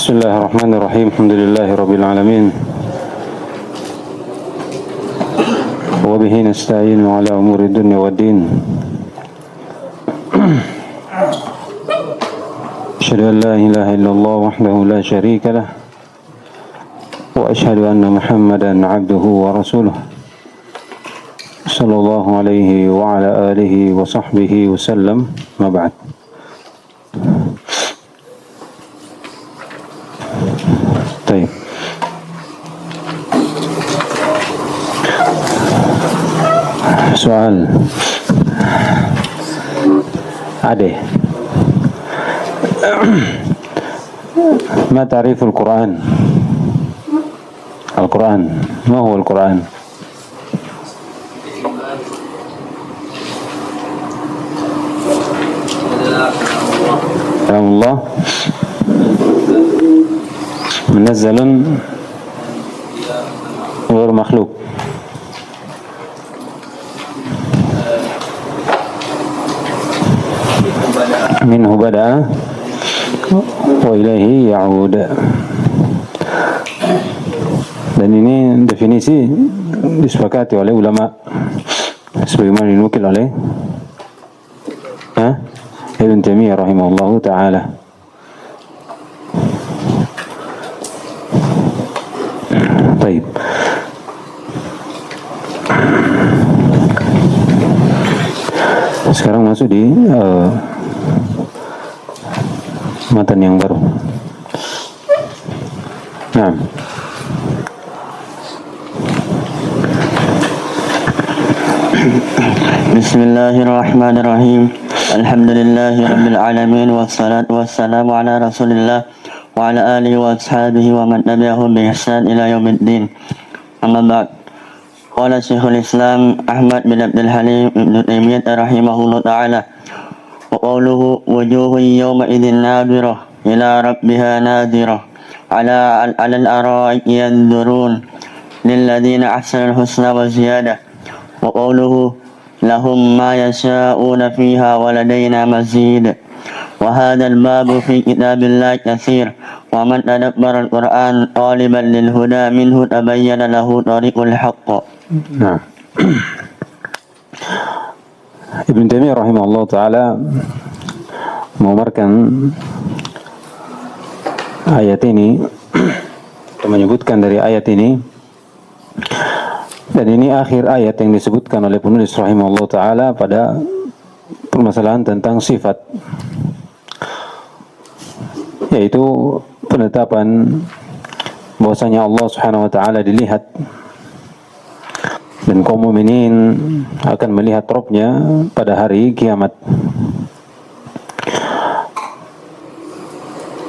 Bismillahirrahmanirrahim. Alhamdulillahirabbil alamin. Wa bihi nasta'inu ala umuri dunya waddin. Asyhadu an la ilaha illallah wahdahu la syarika lah. Wa asyhadu anna Muhammadan 'abduhu wa rasuluh. Sallallahu alaihi wa ala alihi wa sahbihi wa sallam. Ma ba'd. طيب soal Ade ما تعريف القرآن ما هو القرآن كلام الله منزل غير مخلوق منه بدأ وإليه يعود. Dan ini definisi disepakati oleh ulama sebagaimana dinukil oleh Ibn Taimiyah rahimahullahu ta'ala. Baik. Sekarang masuk di matan yang baru. Nah, Bismillahirrahmanirrahim. Alhamdulillahirabbil alamin wassalatu wassalamu ala Rasulillah wa ala alihi wa ashabihi wa man tabi'ahum bi ihsan ila yaumiddin. Amma ba'd. Qala Syekhul Islam Ahmad bin Abdul Halim Ibnu Taimiyah rahimahullah ta'ala wa qawluhu wujuhun yawma idzin nadhirah ila rabbiha nadhirah ala al-ara'iki yanzurun lil ladzina ahsanul husna wa ziyadah wa qawluhu lahum ma yasha'una fiha wa ladaina mazid. وهذا الباب في كتاب الله كثير ومن تدبر القرآن طالبا للهدى منه تبين له طريق الحق. Nah, Ibn Taimiyah rahimahullah ta'ala mengamarkan ayat ini atau menyebutkan dari ayat ini, dan ini akhir ayat yang disebutkan oleh penulis rahimahullah ta'ala pada permasalahan tentang sifat, yaitu penetapan bahwasanya Allah Subhanahu wa taala dilihat dan kaum mukminin akan melihat Rabb-nya pada hari kiamat.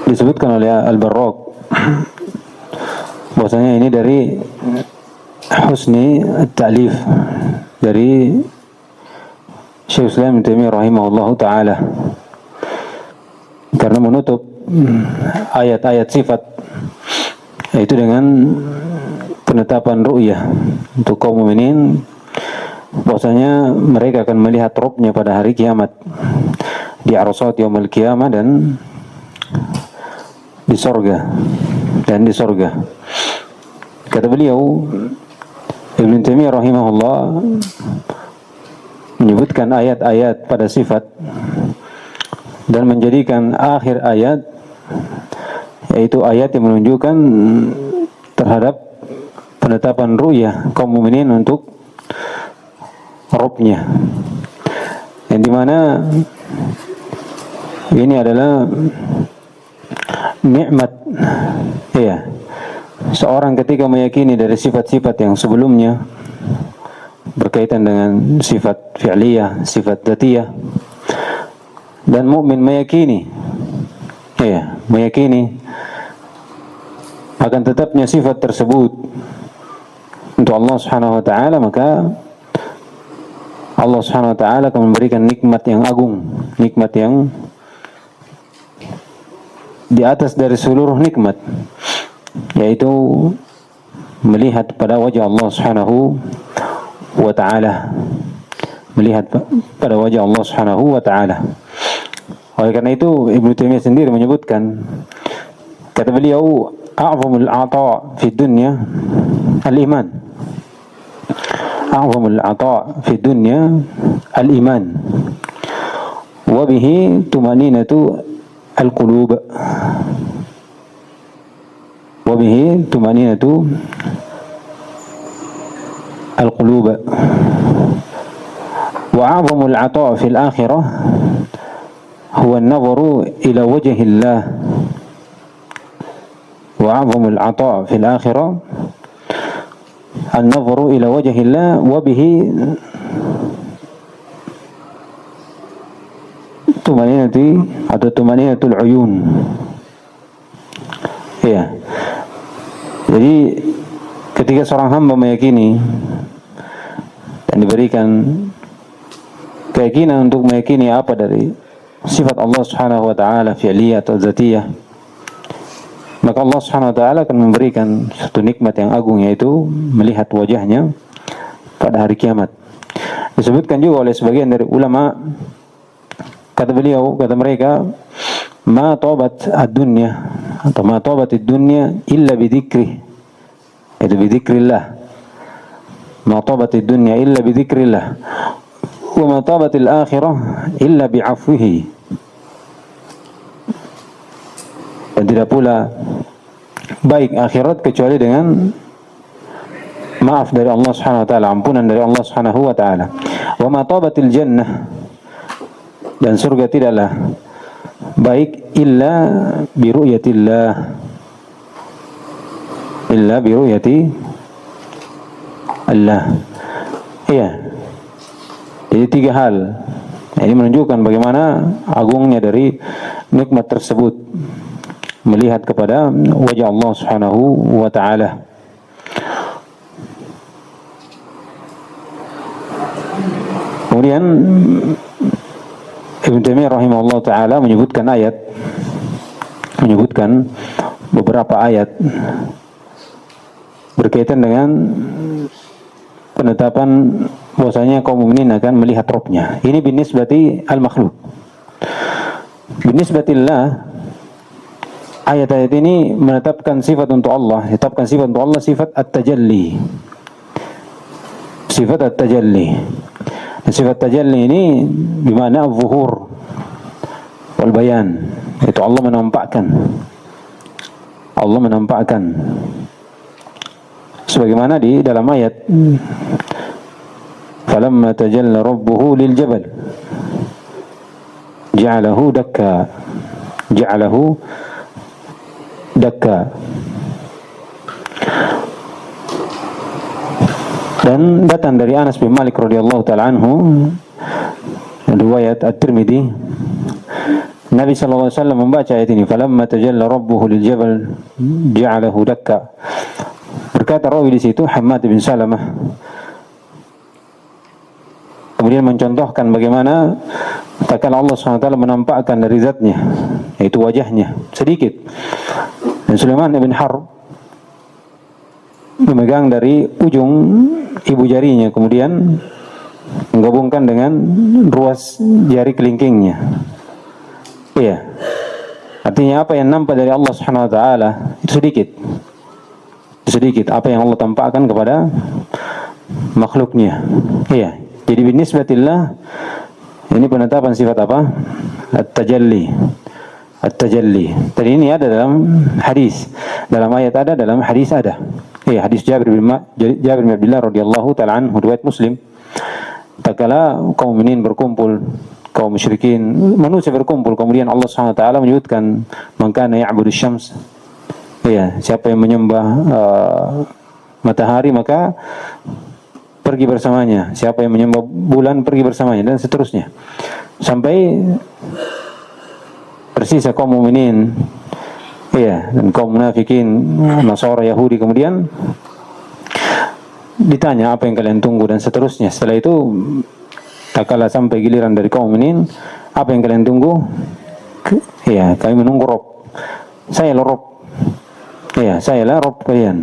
Disebutkan oleh Al-Barraq bahwasanya ini dari husni at-ta'lif dari Syekh Islam Ibnu Taimiyah rahimahullahu taala, karena menutup ayat-ayat sifat yaitu dengan penetapan ru'yah untuk kaum mukminin bahwasanya mereka akan melihat Rabb-nya pada hari kiamat di arsat yaumul qiyamah dan di sorga Kata beliau Ibn Taimiyah rahimahullah menyebutkan ayat-ayat pada sifat dan menjadikan akhir ayat yaitu ayat yang menunjukkan terhadap penetapan ru'yah kaum mukminin untuk Rabb-nya, yang dimana ini adalah nikmat seorang ketika meyakini dari sifat-sifat yang sebelumnya berkaitan dengan sifat fi'liyah, sifat dzatiyah, dan mukmin meyakini akan tetapnya sifat tersebut untuk Allah Subhanahu wa taala, maka Allah Subhanahu wa taala akan memberikan nikmat yang agung, nikmat yang di atas dari seluruh nikmat, yaitu melihat pada wajah Allah Subhanahu wa taala, melihat pada wajah Allah Subhanahu wa taala. Oleh karena itu Ibnu Taimiyah sendiri menyebutkan Kata beliau, a'zamul ata' fi dunya al-iman. A'zamul ata' fi dunya al-iman. Wa bihi tumaninatu al-qulub. Wa bihi tumaninatu al-qulub. Wa a'zamul ata' fil akhirah huwa an-nazaru ila wajhi Allah. وأعظم العطاء في الآخرة النظر إلى وجه الله وبه طمأنينة العيون. Ya. Jadi ketika seorang hamba meyakini dan diberikan keyakinan untuk meyakini apa dari sifat Allah Subhanahu wa taala fi'liyah atau zatiyah, maka Allah Subhanahu wa taala akan memberikan satu nikmat yang agung, yaitu melihat wajahnya pada hari kiamat. Disebutkan juga oleh sebagian dari ulama, kata mereka, ma tabat ad-dunya atau ma tabat ad-dunya illa bi dzikri. Itu bi dzikrillah. Ma tabat ad-dunya illa bi dzikrillah. Wa ma tabat al-akhirah illa bi 'afwihi. Dan tidak pula baik akhirat kecuali dengan maaf dari Allah Subhanahu wa taala, ampunan dari Allah Subhanahu wa taala. Wa ma tabatil jannah, dan surga tidaklah baik illa bi ru'yatillah, illa bi ru'yati Allah. Iya. Jadi tiga hal. Ini menunjukkan bagaimana agungnya dari nikmat tersebut, melihat kepada wajah Allah Subhanahu wa taala. Kemudian Ibnu Taimiyah rahimahullah taala menyebutkan beberapa ayat berkaitan dengan penetapan bahwasanya kaum mukminin akan melihat Rabbnya. Ini binisbati al-makhluk. Binisbatillah, ayat-ayat ini menetapkan sifat untuk Allah, sifat at-tajalli. Sifat at-tajalli. Sifat tajalli ini bermakna al-zuhur wal bayan. Itu Allah menampakkan. Sebagaimana di dalam ayat, falamma tajalla rabbuhu lil jabal ja'alahu dakka. Dan datang dari Anas bin Malik radhiyallahu taala anhu, riwayat At-Tirmidzi, Nabi sallallahu alaihi wasallam membaca ayat ini, falamma tajalla rabbuhu lil jabal ja'alahu dakka. Berkata rawi di situ Hammad bin Salamah, kemudian mencontohkan bagaimana tatkala Allah SWT menampakkan dari zatnya, yaitu wajahnya sedikit, dan Sulaiman bin Harb memegang dari ujung ibu jarinya, kemudian menggabungkan dengan ruas jari kelingkingnya. Iya. Artinya apa yang nampak dari Allah Subhanahu wa taala itu sedikit apa yang Allah tampakkan kepada makhluknya. Iya. Jadi binisbatillah, ini penetapan sifat apa? At-tajalli. Dan ini ada dalam hadis, dalam ayat ada, dalam hadis ada. Iya, hadis Jabir bin Abdullah radhiyallahu taala anhu, riwayat Muslim. Tatkala kaum mukminin berkumpul, kaum musyrikin, manusia berkumpul, kemudian Allah Subhanahu wa taala menyebutkan, man kana ya'budu syams. Iya, siapa yang menyembah matahari maka pergi bersamanya. Siapa yang menyembah bulan pergi bersamanya, dan seterusnya. Sampai tersisa kaum mukminin, iya, dan kaum munafikin, Nasara, Yahudi. Kemudian ditanya apa yang kalian tunggu, dan seterusnya. Setelah itu tatkala sampai giliran dari kaum mukminin, apa yang kalian tunggu? Iya, kami menunggu Rob. Saya lah Rob. Iya, saya lah Rob kalian.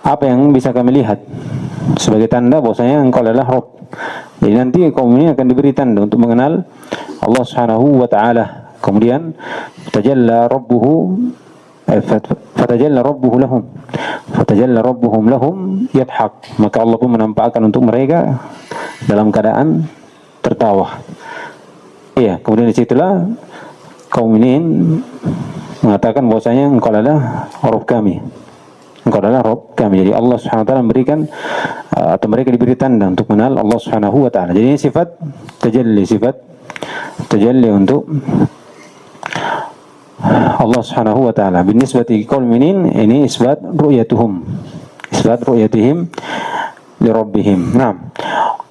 Apa yang bisa kami lihat sebagai tanda bahwasanya engkau adalah Rob. Jadi nanti kaum ini akan diberi tanda untuk mengenal Allah Subhanahu wa taala. Kemudian tajalla rabbuhu Fatajalla rabbuhum lahum yadhak, maka Allah pun menampakkan untuk mereka dalam keadaan tertawa. Iya, kemudian disitulah kaum ini mengatakan bahwasanya engkau adalah Rabb kami. Engkau adalah Rabb kami. Jadi Allah Subhanahu wa taala memberikan atau mereka diberi tanda untuk mengenal Allah Subhanahu wa taala. Jadi ini sifat tajalli untuk Allah Subhanahu wa taala. Binisbati qaul minin, ini isbat ru'yatihim li rabbihim. Naam.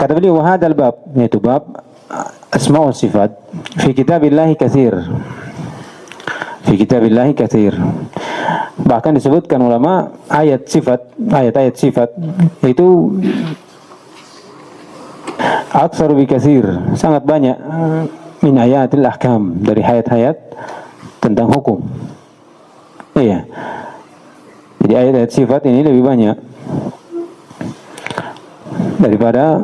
Kata beliau hadzal bab, yaitu bab asma wa sifat fi kitabillahi katsir. Fi kitabillahi katsir. Bahkan disebutkan ulama ayat-ayat sifat itu aktsaru bi katsir, sangat banyak min ayatil ahkam, dari ayat-ayat tentang hukum. Iya. Jadi ayat-ayat sifat ini lebih banyak daripada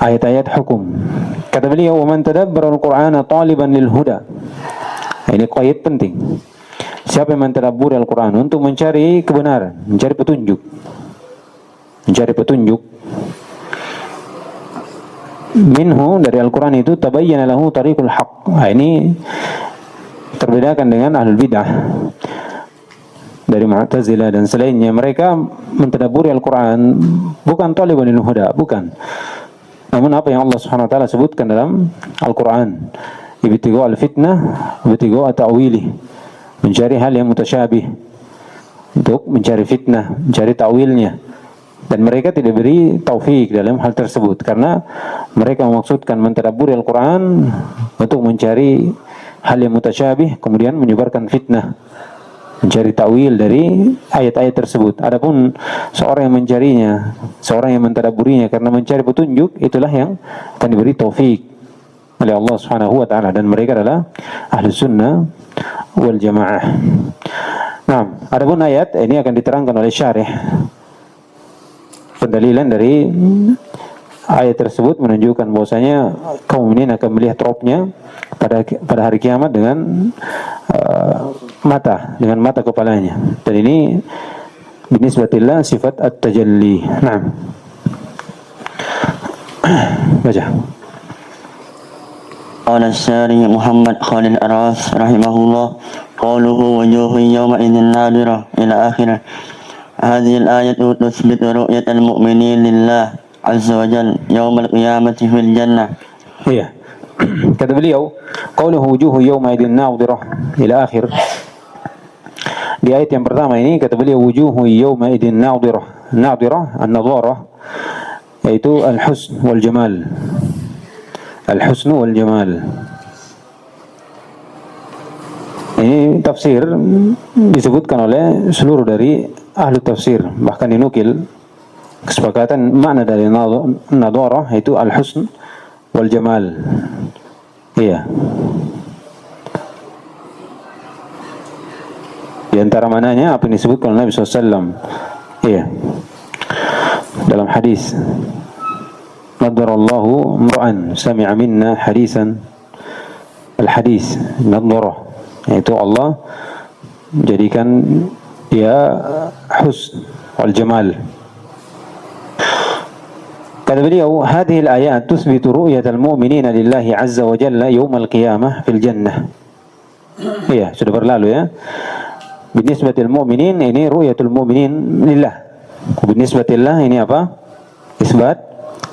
ayat-ayat hukum. Kata beliau, "Wa man tadabbara al-Qur'ana taliban lil huda." Ini qaid penting. Siapa yang mentadabburi Al-Qur'an untuk mencari kebenaran, mencari petunjuk. Minhu, dari Al-Qur'an itu, tabayyana lahu tariqul haqq. Ini terbedakan dengan ahlul bidah dari Mu'tazilah dan selainnya. Mereka mentadabburi Al-Quran bukan taliban lil huda, bukan, namun apa yang Allah Subhanahu wa taala sebutkan dalam Al-Quran, ibtigha al-fitnah, ibtigha ta'wili, mencari hal yang mutasyabih untuk mencari fitnah, mencari ta'wilnya. Dan mereka tidak beri taufik dalam hal tersebut, karena mereka memaksudkan mentadabburi Al-Quran untuk mencari hal yang mutasyabih, kemudian menyebarkan fitnah, mencari ta'wil dari ayat-ayat tersebut. Adapun seorang yang mencarinya, seorang yang mentadabburinya karena mencari petunjuk, itulah yang akan diberi taufik oleh Allah Subhanahu wa taala, dan mereka adalah ahli sunnah wal jamaah. Nah, adapun ayat ini akan diterangkan oleh syarih. Pendalilan dari ayat tersebut menunjukkan bahwasanya kaum mukminin akan melihat Rabbnya pada hari kiamat dengan mata kepalanya. Dan ini binisbatillah sifat at-tajalli. Naam. Baca. Qala asy-syari Muhammad Khalil Aras rahimahullah, qauluhu wujuhun yawma idzin nadhirah ila akhirih. Hadhihi al-ayatu tuthbitu ru'yatal mu'minin lillah azza wa jalla yaumal qiyamati fil jannah. Iya. Kata beliau, qauluhu wujuhu yawma idzin nadhirah ila akhir. Di ayat yang pertama ini kata beliau wujuhu yawma idzin nadhirah. Nadhirah, an-nadharah, yaitu al-husn wal jamal. Al-husn wal jamal. Ini tafsir disebutkan oleh seluruh dari ahli tafsir, bahkan dinukil kesepakatan makna dari nadharah itu al-husn wal jamal. Iya. Di antara mananya apa yang disebutkan oleh Nabi SAW. Iya. Dalam hadis, nadarallahu mur'an sami'a minna hadisan. Al-hadis nadarah, yaitu Allah menjadikan dia husn wal jamal. Kata beliau, hadhihi al-ayat tuthbitu ru'yatal mu'minina lillahi azza wa jalla yaumal qiyamah fil jannah. Iya, sudah berlalu ya. Binisbatil mu'minin, ini ru'yatul mu'minin lillah. Binisbatillah, ini apa? Isbat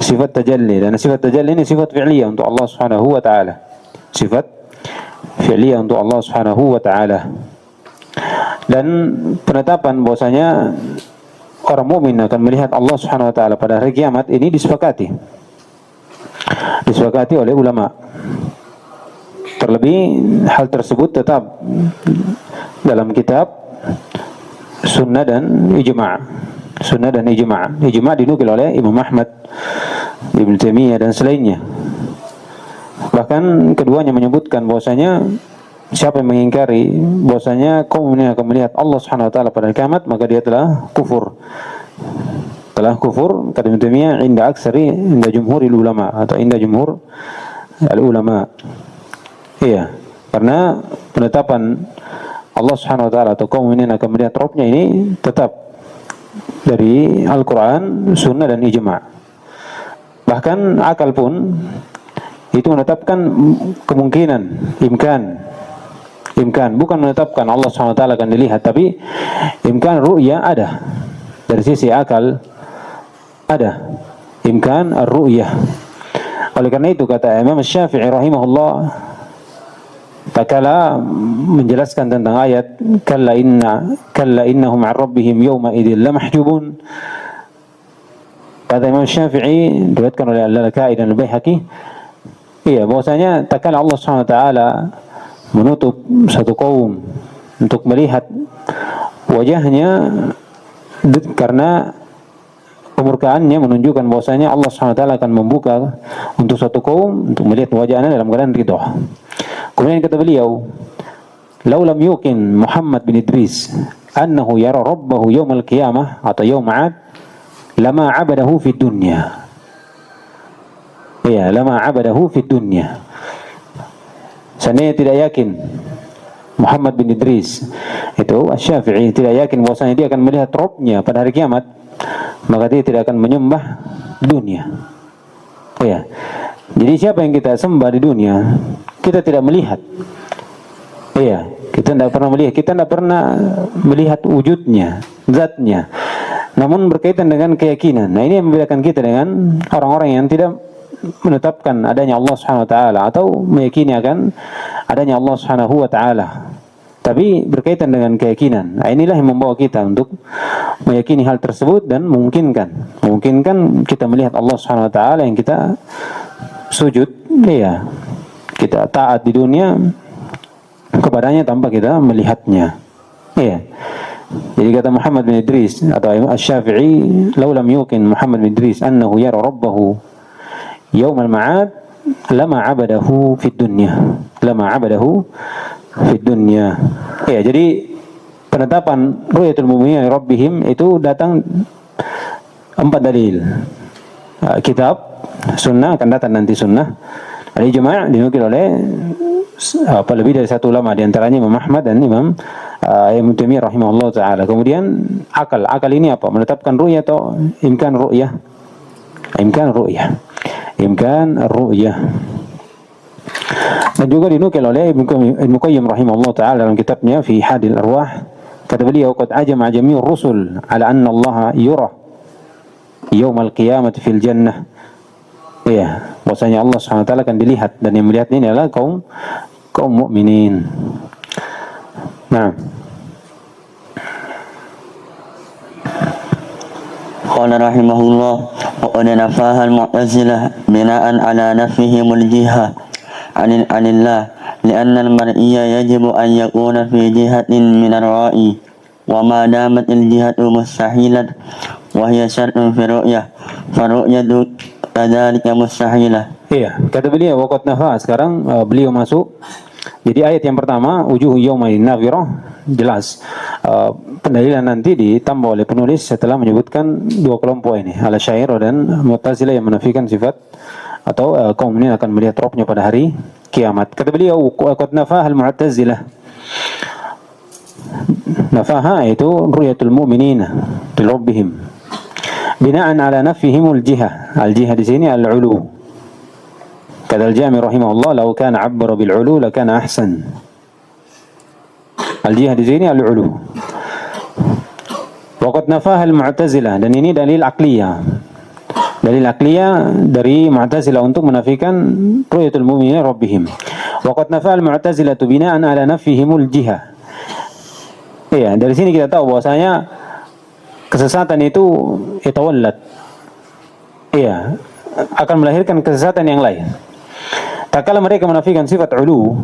sifat tajalli. Dan sifat tajalli ini sifat fi'liyah untuk Allah Subhanahu wa taala. Sifat fi'liyah untuk Allah Subhanahu wa taala. Dan penetapan bahwasanya orang mukmin akan melihat Allah Subhanahu wa taala pada hari kiamat ini disepakati oleh ulama. Terlebih hal tersebut tetap dalam kitab sunnah dan ijma'. Sunnah dan ijma'. Ijma' dinukil oleh Imam Ahmad, Ibnu Taimiyah dan selainnya. Bahkan keduanya menyebutkan bahwasanya siapa yang mengingkari bahwasanya kaum ini akan melihat Allah Subhanahu wa taala pada kiamat, maka dia telah kufur. Telah kufur, kata Ibnu Taimiyah, inda jumhuril ulama atau inda jumhur al ulama. Iya, karena penetapan Allah Subhanahu wa taala atau kaum mukminin akan melihat Rabbnya ini tetap dari Al-Quran, Sunnah dan Ijma'. Bahkan akal pun itu menetapkan kemungkinan, imkan, bukan menetapkan Allah SWT akan dilihat, tapi imkan ru'ya ada. Dari sisi akal ada imkan ru'ya. Oleh karena itu kata Imam Syafi'i rahimahullah tatkala menjelaskan tentang ayat kalla innahum 'an rabbihim yawma idzin lamahjubun, kata Imam Syafi'i diriwayatkan oleh Al-Lalakai dan Al-Baihaqi, bahwasanya tatkala Allah SWT menutup satu kaum untuk melihat wajahnya karena kemurkaannya, menunjukkan bahwasanya Allah SWT akan membuka untuk satu kaum untuk melihat wajahnya dalam keadaan ridha. Kemudian kata beliau, "Lau lam yuqin Muhammad bin Idris annahu yara rabbahu yaumal qiyamah atau yaum 'ad, lama 'abadahu fid dunya." Lama 'abadahu fid dunya. Seandainya tidak yakin Muhammad bin Idris itu Asy-Syafi'i tidak yakin bahwasanya dia akan melihat Rabbnya pada hari kiamat, maka dia tidak akan menyembah dunia. Jadi siapa yang kita sembah di dunia, kita tidak melihat. Kita tidak pernah melihat, kita tidak pernah melihat wujudnya, zatnya. Namun berkaitan dengan keyakinan. Nah, ini yang membedakan kita dengan orang-orang yang tidak menetapkan adanya Allah Subhanahu wa taala atau meyakini akan adanya Allah Subhanahu wa taala, tapi berkaitan dengan keyakinan. Nah, inilah yang membawa kita untuk meyakini hal tersebut dan memungkinkan kita melihat Allah Subhanahu wa taala yang kita sujud, kita taat di dunia kepadanya tanpa kita melihatnya. Jadi kata Muhammad bin Idris atau Asy-Syafi'i, "Lau lam yuqin Muhammad bin Idris annahu yara rabbahu yaumal ma'ad, lama 'abadahu fid dunya." Lama 'abadahu fid dunya. Jadi penetapan ru'yatul mu'minin rabbihim itu datang 4 dalil. Kitab, sunnah, akan datang nanti sunnah. Al-Ijma' dinukil oleh lebih dari satu ulama, di antaranya Imam Ahmad dan Imam Ibnu Taimiyah rahimahullah taala. Kemudian akal ini apa? Menetapkan ru'yah atau imkan ru'yah? Imkan ru'yah. Dan juga dinukil oleh Ibnu Qayyim rahimahullah taala dalam kitabnya Fi Hadil Arwah, kata beliau, "Qad ajma'a jami'ur rusul ala anna Allah yura yaumal qiyamati fil jannah." Bahwasanya Allah SWT akan dilihat, dan yang melihat ini adalah kaum mukminin. Nah, qala rahimahullah wa qad nafaha al-mu'tazilah bina'an ala nafihimul jihah anillah li'anna al-mar'iyya yajibu an yakuna fi jihatin min ar-ra'i wa ma damat al-jihatu mustahilat wa hiya syartun fi ru'yah fa ru'yatu kadzalika mustahilah. Kata beliau waqad nafa. Sekarang beliau masuk. Jadi ayat yang pertama, wujuhu yaumaidin nadhirah, jelas. Pendalilan nanti ditambah oleh penulis setelah menyebutkan dua kelompok ini, Al-Asy'ariyah dan Mu'tazilah yang menafikan sifat atau kaum ini akan melihat Rabbnya pada hari kiamat. Kata beliau waqad nafaha al-Mu'tazilah. Nafaha itu ru'yatul mu'minina li rabbihim bina'an ala nafihimul jihah. Al-jihah di sini al-'ulu. Kata Al-Jami rahimahullah, "Law kana 'abbara bil 'ulu lakana ahsan." Al-jihah di sini al-'ulu. Waqad nafaha al-Mu'tazilah, dan ini dalil akliyah. Dalil akliyah dari Mu'tazilah untuk menafikan ru'yatul mu'minina rabbihim. Waqad nafaha al-Mu'tazilah bina'an ala nafihimul jihah. Dari sini kita tahu bahwasanya kesesatan itu itawallat, akan melahirkan kesesatan yang lain. Tak kala mereka menafikan sifat ulu,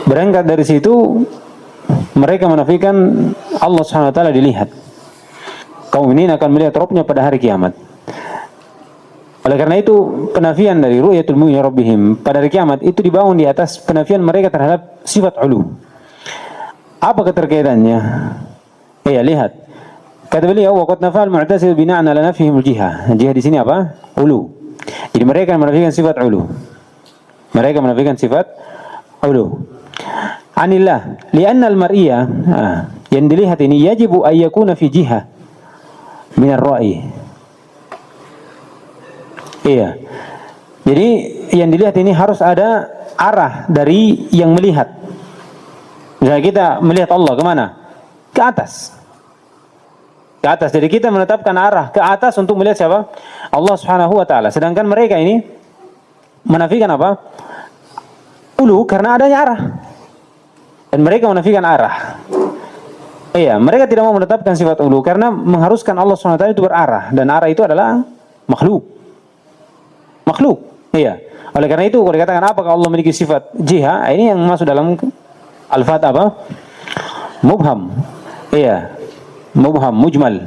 berangkat dari situ mereka menafikan Allah Subhanahu wa taala dilihat. Kaum ini akan melihat Rabbnya pada hari kiamat. Oleh karena itu penafian dari ru'yatul mu'minin rabbihim pada hari kiamat itu dibangun di atas penafian mereka terhadap sifat ulu. Apa keterkaitannya? Lihat. Kata beliau, waqad nafal mu'tazilah bina'an ala nafihim al-jihah. Jihah di sini apa? Ulu. Jadi mereka menafikan sifat ulu. Mereka menafikan sifat ulu. Anillah, lianna al-mar'iyya, yang dilihat ini yajibu an yakuna fi jihah min ar-ra'i. Iya. Jadi yang dilihat ini harus ada arah dari yang melihat. Misalnya kita melihat Allah kemana? Ke atas. Ke atas. Jadi kita menetapkan arah ke atas untuk melihat siapa? Allah Subhanahu wa taala. Sedangkan mereka ini menafikan apa? Ulu karena adanya arah. Dan mereka menafikan arah. Iya, mereka tidak mau menetapkan sifat ulu karena mengharuskan Allah Subhanahu wa taala itu berarah, dan arah itu adalah makhluk. Makhluk. Iya. Oleh karena itu kalau dikatakan apakah Allah memiliki sifat jiha, ini yang masuk dalam alfat apa? Mubham. Iya. Mubham, mujmal.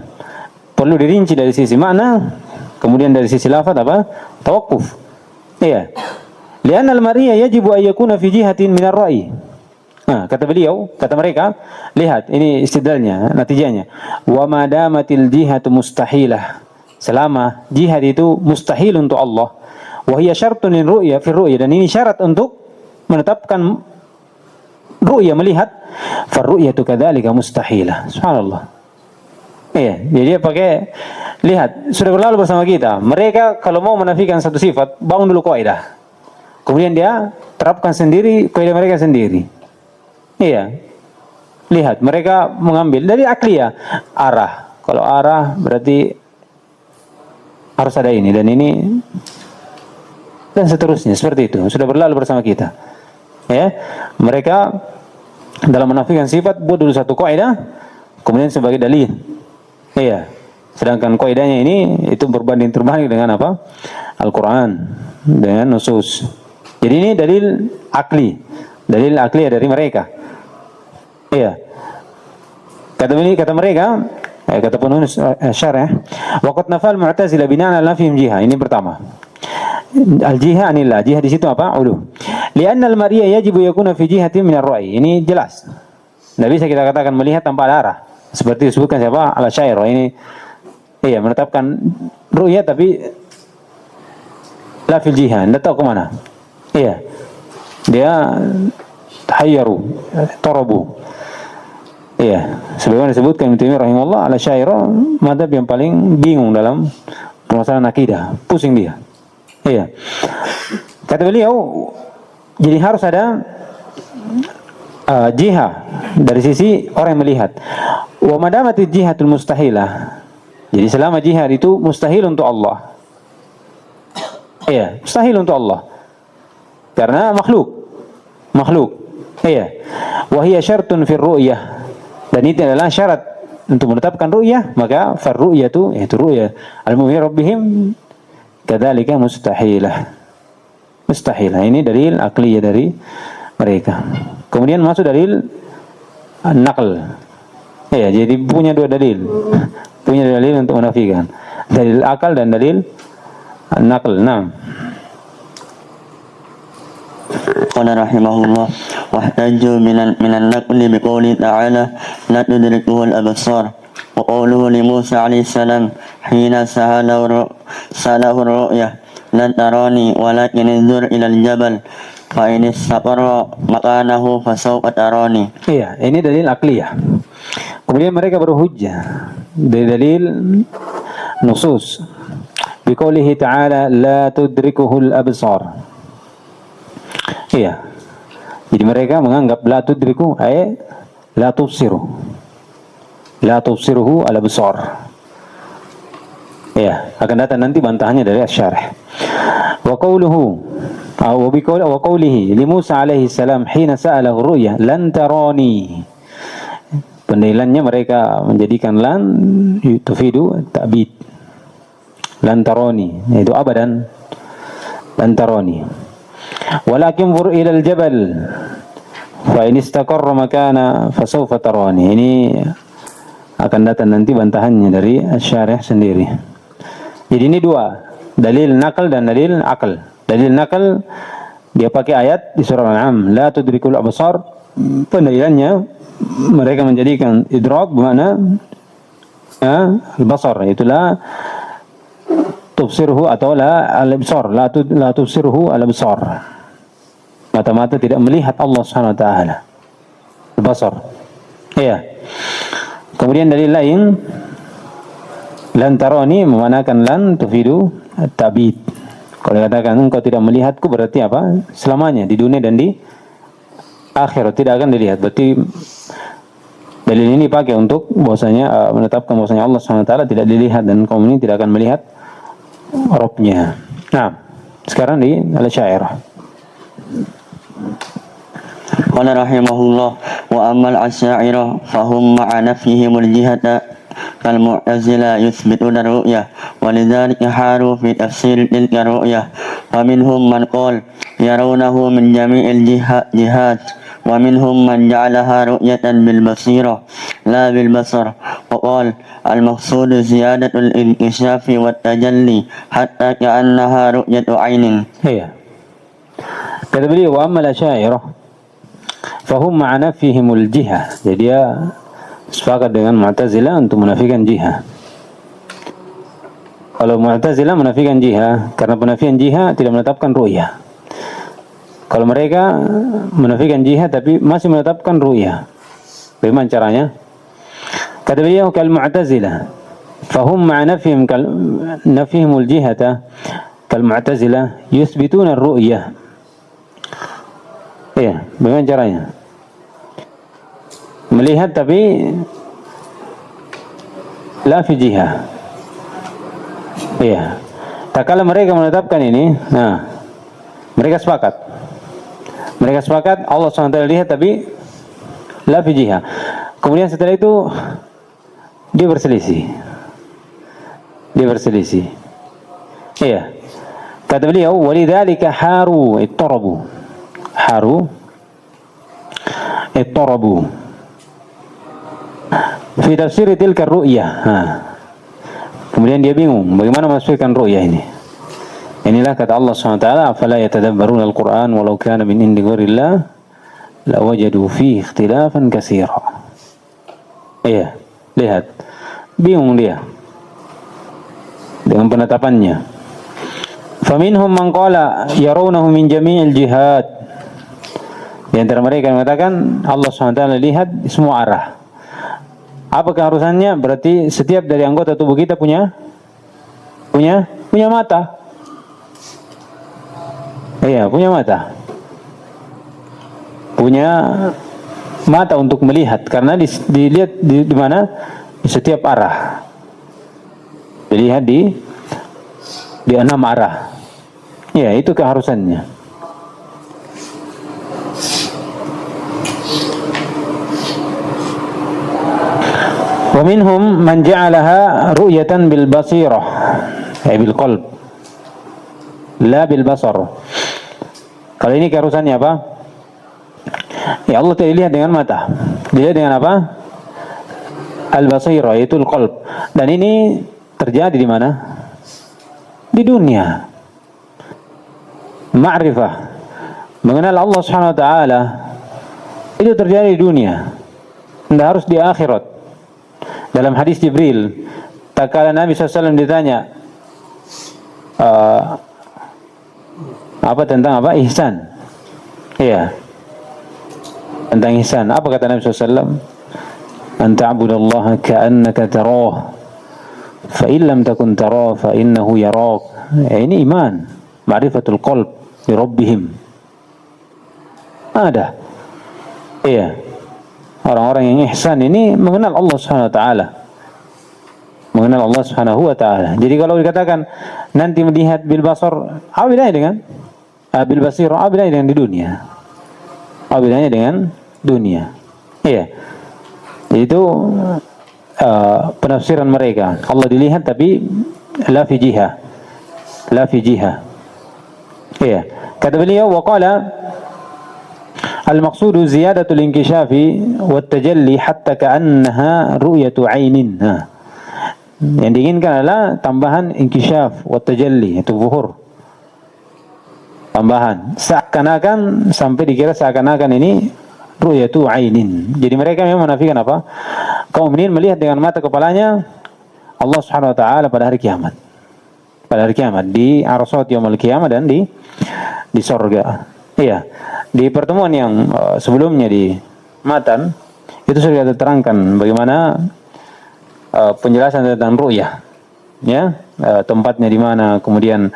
Perlu dirinci dari sisi makna, kemudian dari sisi lafaz apa? Tawaqquf. Iya. Lianna al-mar'iyya yajibu an yakuna fi jihatin min ar-ra'i. Kata beliau, kata mereka, lihat ini istidlalnya, natijanya. Wa madamatil jihatu mustahilah. Selama jihad itu mustahil untuk Allah. Wa hiya syartun lin ru'ya fi ru'ya, dan ini syarat untuk menetapkan ru'ya, melihat. Fa ru'yatu kadzalika mustahilah. Subhanallah. Iya, jadi dia pakai lihat, sudah berlalu bersama kita. Mereka kalau mau menafikan satu sifat, bangun dulu kaidah. Kemudian dia terapkan sendiri kaidah mereka sendiri. Iya. Lihat, mereka mengambil dari akliyah arah. Kalau arah berarti harus ada ini dan ini dan seterusnya, seperti itu. Sudah berlalu bersama kita. Ya. Mereka dalam menafikan sifat buat dulu satu kaidah, kemudian sebagai dalil. Iya. Sedangkan kaidahnya ini itu berbanding terbalik dengan apa? Al-Qur'an, dengan nusus. Jadi ini dalil akli. Dalil akli dari mereka. Iya. Kata mereka, kata penulis syarah, waqad nafal mu'tazilah bina'an al-nafihim jiha. Ini pertama. Al-jiha anillah. Jiha di situ apa? Ulu. Lianna al-mar'iyya yajibu yakuna fi jihatin min ar-ra'i. Ini jelas. Tidak bisa kita katakan melihat tanpa ada arah. Seperti disebutkan siapa? Al-Asy'ariyah. Ini iya menetapkan ru'ya tapi la fil jiha. Tidak tahu kemana. Iya. Dia tahayyaru, tarabu. Iya, sebagaimana disebutkan Ibnu Taimiyah rahimahullah, Al-Asy'ariyah mazhab yang paling bingung dalam permasalahan akidah, pusing dia. Iya. Kata beliau, jadi harus ada jiha dari sisi orang yang melihat. Wa madamati jihatul mustahilah. Jadi selama jihad itu mustahil untuk Allah. Iya, mustahil untuk Allah. Karena makhluk. Iya. Wa hiya syartun fi ru'yah. Dan itu adalah syarat untuk menetapkan ru'yah, maka farru'yatu yaitu ru'yah al-mu'min rabbihim kadzalika mustahilah. Mustahilah. Ini dalil akliyah dari mereka. Kemudian masuk dalil naql. Ya, jadi punya dua dalil. Punya dalil untuk menafikan. Dalil akal dan dalil naql. Naam. قال رحمه الله واحتجوا من النقل بقوله تعالى لا تدركه الأبصار وقوله لموسى عليه السلام حين سأله الرؤيا لن تراني ولكن انظر إلى الجبل فإن استقر مكانه فسوف تراني. Iya, ini dalil akliyah. Kemudian mereka berhujjah dari dalil nusus biqaulihi ta'ala la tudrikuhul absar. Iya. Jadi mereka menganggap la tudriku ay la tubsiru. La tubsiruhu ala absar. Iya, akan datang nanti bantahannya dari Asy-Syarih. Wa qawlihi li Musa alaihi salam hina sa'alahu ru'ya lan tarani. Pendalilannya mereka menjadikan lan tufidu ta'bid. Lan tarani, itu abadan. Lan tarani. Walakin fur ila al-jabal fa in istaqarra makana fasawfa tarani. Ini akan datang nanti bantahannya dari Asy-Syarih sendiri. Jadi ini dua, dalil nakal dan dalil akal. Dalil nakal dia pakai ayat di surah Al-An'am, la tudrikul absar. Pendalilannya mereka menjadikan idrak bermakna al-basar, yaitu la tubsirhu atau la al-absar, la tubsirhu al-absar. Mata-mata tidak melihat Allah Subhanahu wa taala. Al-basar. Iya. Kemudian dalil lain, lan tarani memanakan lan tufidu at-tabid. Kalau dikatakan engkau tidak melihatku berarti apa? Selamanya di dunia dan di akhirat tidak akan dilihat. Berarti dalil ini pakai untuk bahwasanya menetapkan bahwasanya Allah Subhanahu wa taala tidak dilihat dan kaum ini tidak akan melihat Rabbnya. Nah, sekarang di Al-Asy'ariyah. Qala rahimahullah wa ammal asy'ariyah fahum ma'a nafyihimul jihata kal mu'tazila yuthbituna ar-ru'yah wa lidzalika haru fi tafsir tilka ar-ru'yah wa minhum man qala yarawnahu min jami'il jihad wa minhum man ja'alaha ru'yatan bil basirah la bil basar wa qala al maqsud ziyadatul inkishafi wat tajalli hatta ka'annaha ru'yatu 'ainin. Iya. Kata beliau wa ammal asy'ariyah fahum ma'a nafyihimul jihah. Jadi dia sepakat dengan Mu'tazilah untuk menafikan jihah. Kalau Mu'tazilah menafikan jihah karena penafian jihah tidak menetapkan ru'yah. Kalau mereka menafikan jihad tapi masih menetapkan ru'yah. Bagaimana caranya? Kata beliau kal Mu'tazilah fahum ma'a nafihimul jihata kal Mu'tazilah yuthbituna ar-ru'yah. Iya, bagaimana caranya? Melihat tapi la fi jihah. Iya. Tak kala mereka menetapkan ini, nah mereka sepakat. Mereka sepakat Allah SWT lihat tapi la fi jihah. Kemudian setelah itu dia berselisih. Dia berselisih. Iya. Kata beliau walidzalika haru ittarabu. Haru ittarabu fi tafsir tilka ru'yah. Kemudian dia bingung bagaimana menafsirkan ru'yah ini. Inilah kata Allah SWT, afala yatadabbaruna al-Qur'an walau kana min indi ghairillah lawajadu fihi ikhtilafan katsira. Iya, lihat. Bingung dia dengan penetapannya. Faminhum man qala yarawnahu min jami'il jihad. Di antara mereka yang mengatakan Allah SWT lihat di semua arah. Apa keharusannya? Berarti setiap dari anggota tubuh kita punya mata. Iya, punya mata. Punya mata untuk melihat karena dilihat di mana? Di setiap arah. Dilihat di 6 arah. Ya, itu keharusannya. Wa minhum man ja'alaha ru'yatan bil basirah, ay bil qalb, la bil basar. Kalau ini keharusannya apa? Ya Allah tidak dilihat dengan mata. Dilihat dengan apa? Al-basirah, yaitu al-qalb. Dan ini terjadi di mana? Di dunia. Ma'rifah, mengenal Allah Subhanahu wa taala itu terjadi di dunia. Tidak harus di akhirat. Dalam hadis Jibril, tak kala Nabi SAW ditanya apa tentang apa? Ihsan. Iya. Tentang ihsan. Apa kata Nabi SAW? An ta'budallaha ka'annaka tarah. Fa in lam takun tarah fa innahu yarak. Ini iman, ma'rifatul qalb bi rabbihim. Ada. Iya. Orang-orang yang ihsan ini mengenal Allah Subhanahu wa taala. Mengenal Allah Subhanahu wa taala. Jadi kalau dikatakan nanti melihat bil basar, apa bedanya dengan bil basir? Apa bedanya dengan di dunia? Apa bedanya dengan dunia? Iya. Itu penafsiran mereka. Allah dilihat tapi la fi jihah. La fi jihah. Iya. Kata beliau waqala al-maqsudu ziyadatul inkishafi wat tajalli hatta ka'annaha ru'yatu 'ainin. Yang diinginkan adalah tambahan inkishaf wat tajalli, itu zuhur. Tambahan seakan-akan sampai dikira seakan-akan ini ru'yatu 'ainin. Jadi mereka memang menafikan apa? Kaum mukminin melihat dengan mata kepalanya Allah Subhanahu wa taala pada hari kiamat. Pada hari kiamat di arsat yaumul qiyamah dan di surga. Iya, di pertemuan yang sebelumnya di matan itu sudah kita terangkan bagaimana penjelasan tentang ru'yah, ya, tempatnya di mana, kemudian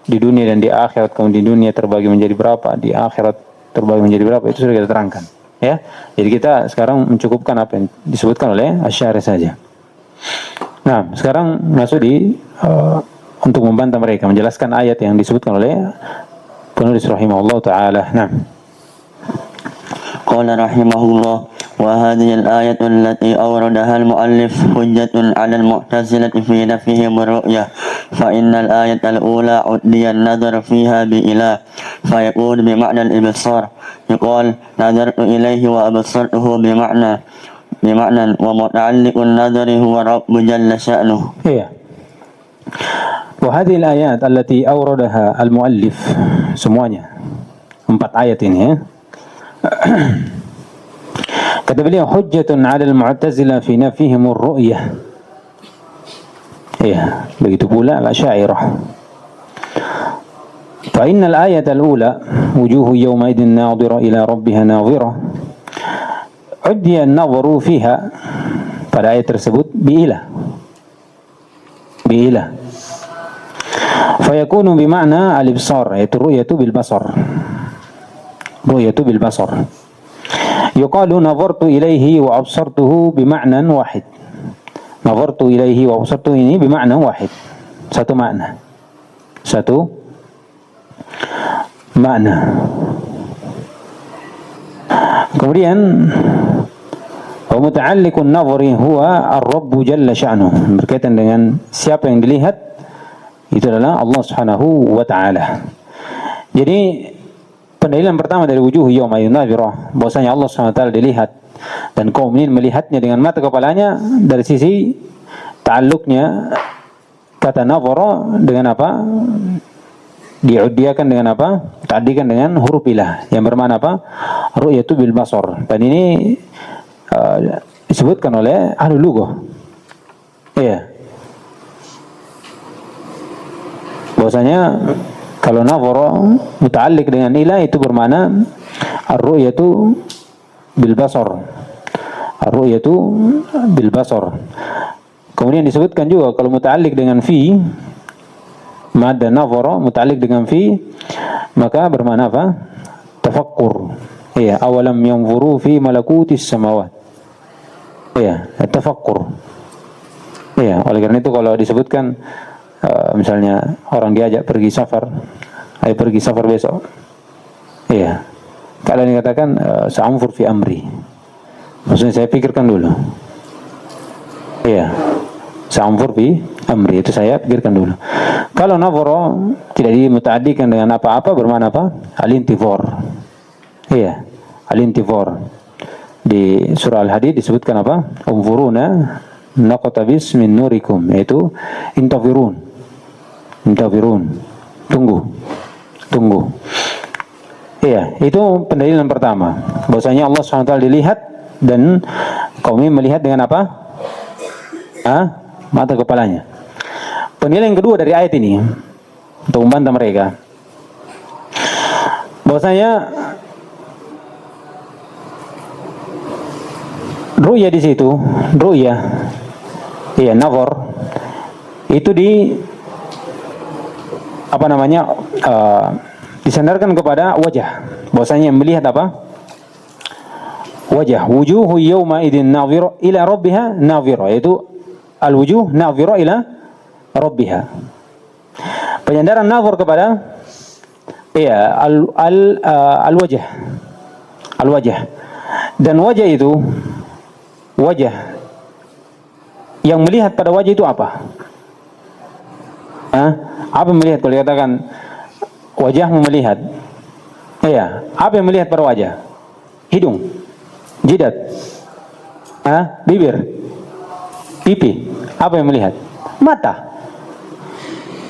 di dunia dan di akhirat, kemudian di dunia terbagi menjadi berapa, di akhirat terbagi menjadi berapa, itu sudah kita terangkan, ya. Jadi kita sekarang mencukupkan apa yang disebutkan oleh Asy-Syarih saja. Nah, sekarang masuk di untuk membantah mereka, menjelaskan ayat yang disebutkan oleh penulis rahimahullah taala. Nah, قال رحمه الله: وهذه الآية التي أوردها المؤلف حجة على المعتزلة في نفيهم الرؤية، فإن الآية الأولى عدي النظر فيها بإله فيكون بمعنى الإبصار، يقال نظرت إليه وأبصرته بمعنى ومتعلق النظر هو رب جل شأنه. iya. وهذه الآيات التي أوردها المؤلف, semuanya 4 ayat ini, ya. Kata beliau, hujjatun 'ala al-mu'tazilah fi nafihim ar-ru'yah. Ya, begitu pula al-Asy'ariyah. Fa innal ayata al-ula wujuhu yawma idin nadhira ila rabbiha nadhira. Uddiya an-nadharu fiha, pada ayat tersebut bi'ilah. Bi'ilah. Fayakunu bima'na al-ibsar, yaitu ru'yatu bil basar. Ru'yatu bil basar. Yuqalu nazartu ilaihi wa absartuhu bima'nan wahid. Nazartu ilaihi wa absartuhu ini bima'nan wahid. Satu makna. Satu makna. Kemudian wa muta'alliqun nazari huwa ar-rabb jalla sya'nuhu, berkaitan dengan siapa yang dilihat, itu adalah Allah Subhanahu wa taala. Jadi pendalilan pertama dari wujuh yauma yunadhirah, bahwasanya Allah Subhanahu wa taala dilihat dan kaum mukminin melihatnya dengan mata kepalanya, dari sisi ta'alluqnya kata nazara dengan apa? Diudiakan dengan apa? Ta'dikan dengan huruf ilah yang bermakna apa? Ru'yatu bil basar. Dan ini disebutkan oleh ahli lughah. Iya. Bahwasanya kalau nazara muta'alliq dengan ilah itu bermakna ar-ru'yatu bil basar. Ar-ru'yatu bil basar. Kemudian disebutkan juga kalau muta'alliq dengan fi, mada nazara muta'alliq dengan fi, maka bermakna apa? Tafakkur. Iya, awalam yanzuru fi malakutis samawat. Iya, tafakkur. Iya, oleh karena itu kalau disebutkan misalnya orang diajak pergi safar, ayo pergi safar besok. Iya. Kalian dikatakan sa'anfur fi amri. Maksudnya saya pikirkan dulu. Iya. Sa'anfur fi amri, itu saya pikirkan dulu. Kalau nazara tidak dimuta'addikan dengan apa-apa, bermakna apa? Al-intizar. Iya, al-intizar. Di surah Al-Hadid disebutkan apa? Unzuruna naqtabis min nurikum, yaitu intafirun. Intafirun. Tunggu. Iya, itu pendalilan pertama. Bahwasanya Allah SWT dilihat dan kaum ini melihat dengan apa? Mata kepalanya. Pendalilan yang kedua dari ayat ini untuk membantah mereka, bahwasanya ru'ya di situ, ru'ya, iya, nazar, itu disandarkan kepada wajah. Bahwasanya melihat apa? Wajah. Wujuhu yawma idin nadhira ila rabbiha nadhira, yaitu al-wujuh nadhira ila rabbiha. Penyandaran nazar kepada al-wajah. Al-wajah. Dan wajah itu, wajah yang melihat pada wajah itu apa? Apa yang melihat? Kalau dikatakan wajahmu melihat, iya, apa yang melihat pada wajah? Hidung, jidat, bibir, pipi. Apa yang melihat? Mata.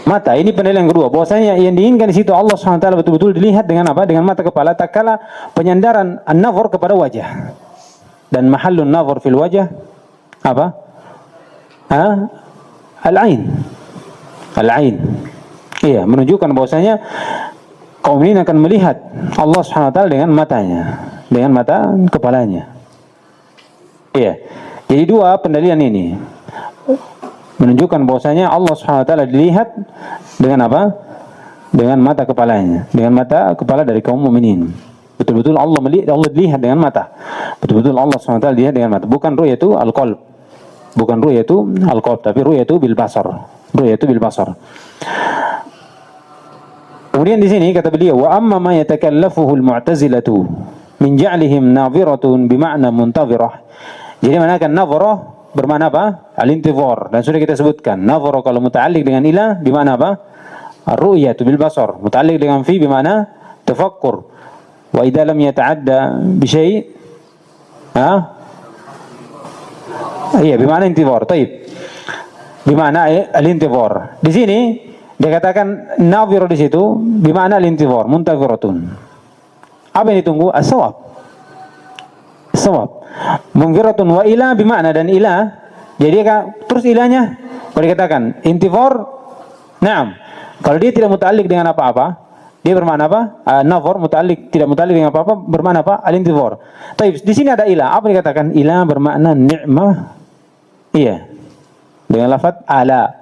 Ini penilaian yang kedua. Bahwasanya yang diinginkan di situ Allah SWT betul-betul dilihat dengan apa? Dengan mata kepala. Tak kala penyandaran an-nazar kepada wajah. Dan mahallun nazar fil wajah apa? Al-ain. Iya, menunjukkan bahwasanya kaum ini akan melihat Allah Subhanahu wa taala dengan matanya, dengan mata kepalanya. Iya. Jadi dua pendalilan ini menunjukkan bahwasanya Allah Subhanahu wa taala dilihat dengan apa? Dengan mata kepalanya, dengan mata kepala dari kaum mukminin. Betul-betul Allah dilihat dengan mata. Betul-betul Allah Subhanahu wa taala dilihat dengan mata. Bukan ru'yatu al-qalb. Bukan ru'yatu al-qalb, tapi ru'yatu bil basar. Ru'yatu bil basar. Kemudian di sini kata beliau, wa amma ma yatakallafuhu al-mu'tazilatu min ja'lihim nadhiratun bima'na muntadhirah. Jadi manakan nadhirah bermakna apa? Al-intizar. Dan sudah kita sebutkan, nadhirah kalau muta'alliq dengan ilah bermakna apa? Ar-ru'yatu bil basar. Muta'alliq dengan fi bermakna tafakkur. Wa idza lam yata'adda bi syai' iya bermakna intizar. Baik. Bermakna al-intizar. Di sini dia katakan nadhir di situ bermakna al-intizar, muntaziratun. Apa yang ditunggu? As-shawab. As-shawab. Munziratun wa ila bermakna dan ila. Jadi terus ilahnya kalau dikatakan intizar, na'am. Kalau dia tidak muta'alliq dengan apa-apa, dia bermakna apa? Nadhar muta'alliq, tidak muta'alliq dengan apa-apa, bermakna apa? Al-intizar. Tapi di sini ada ilah. Apa dikatakan? Ilah bermakna ni'mah. Iya. Dengan lafaz ala.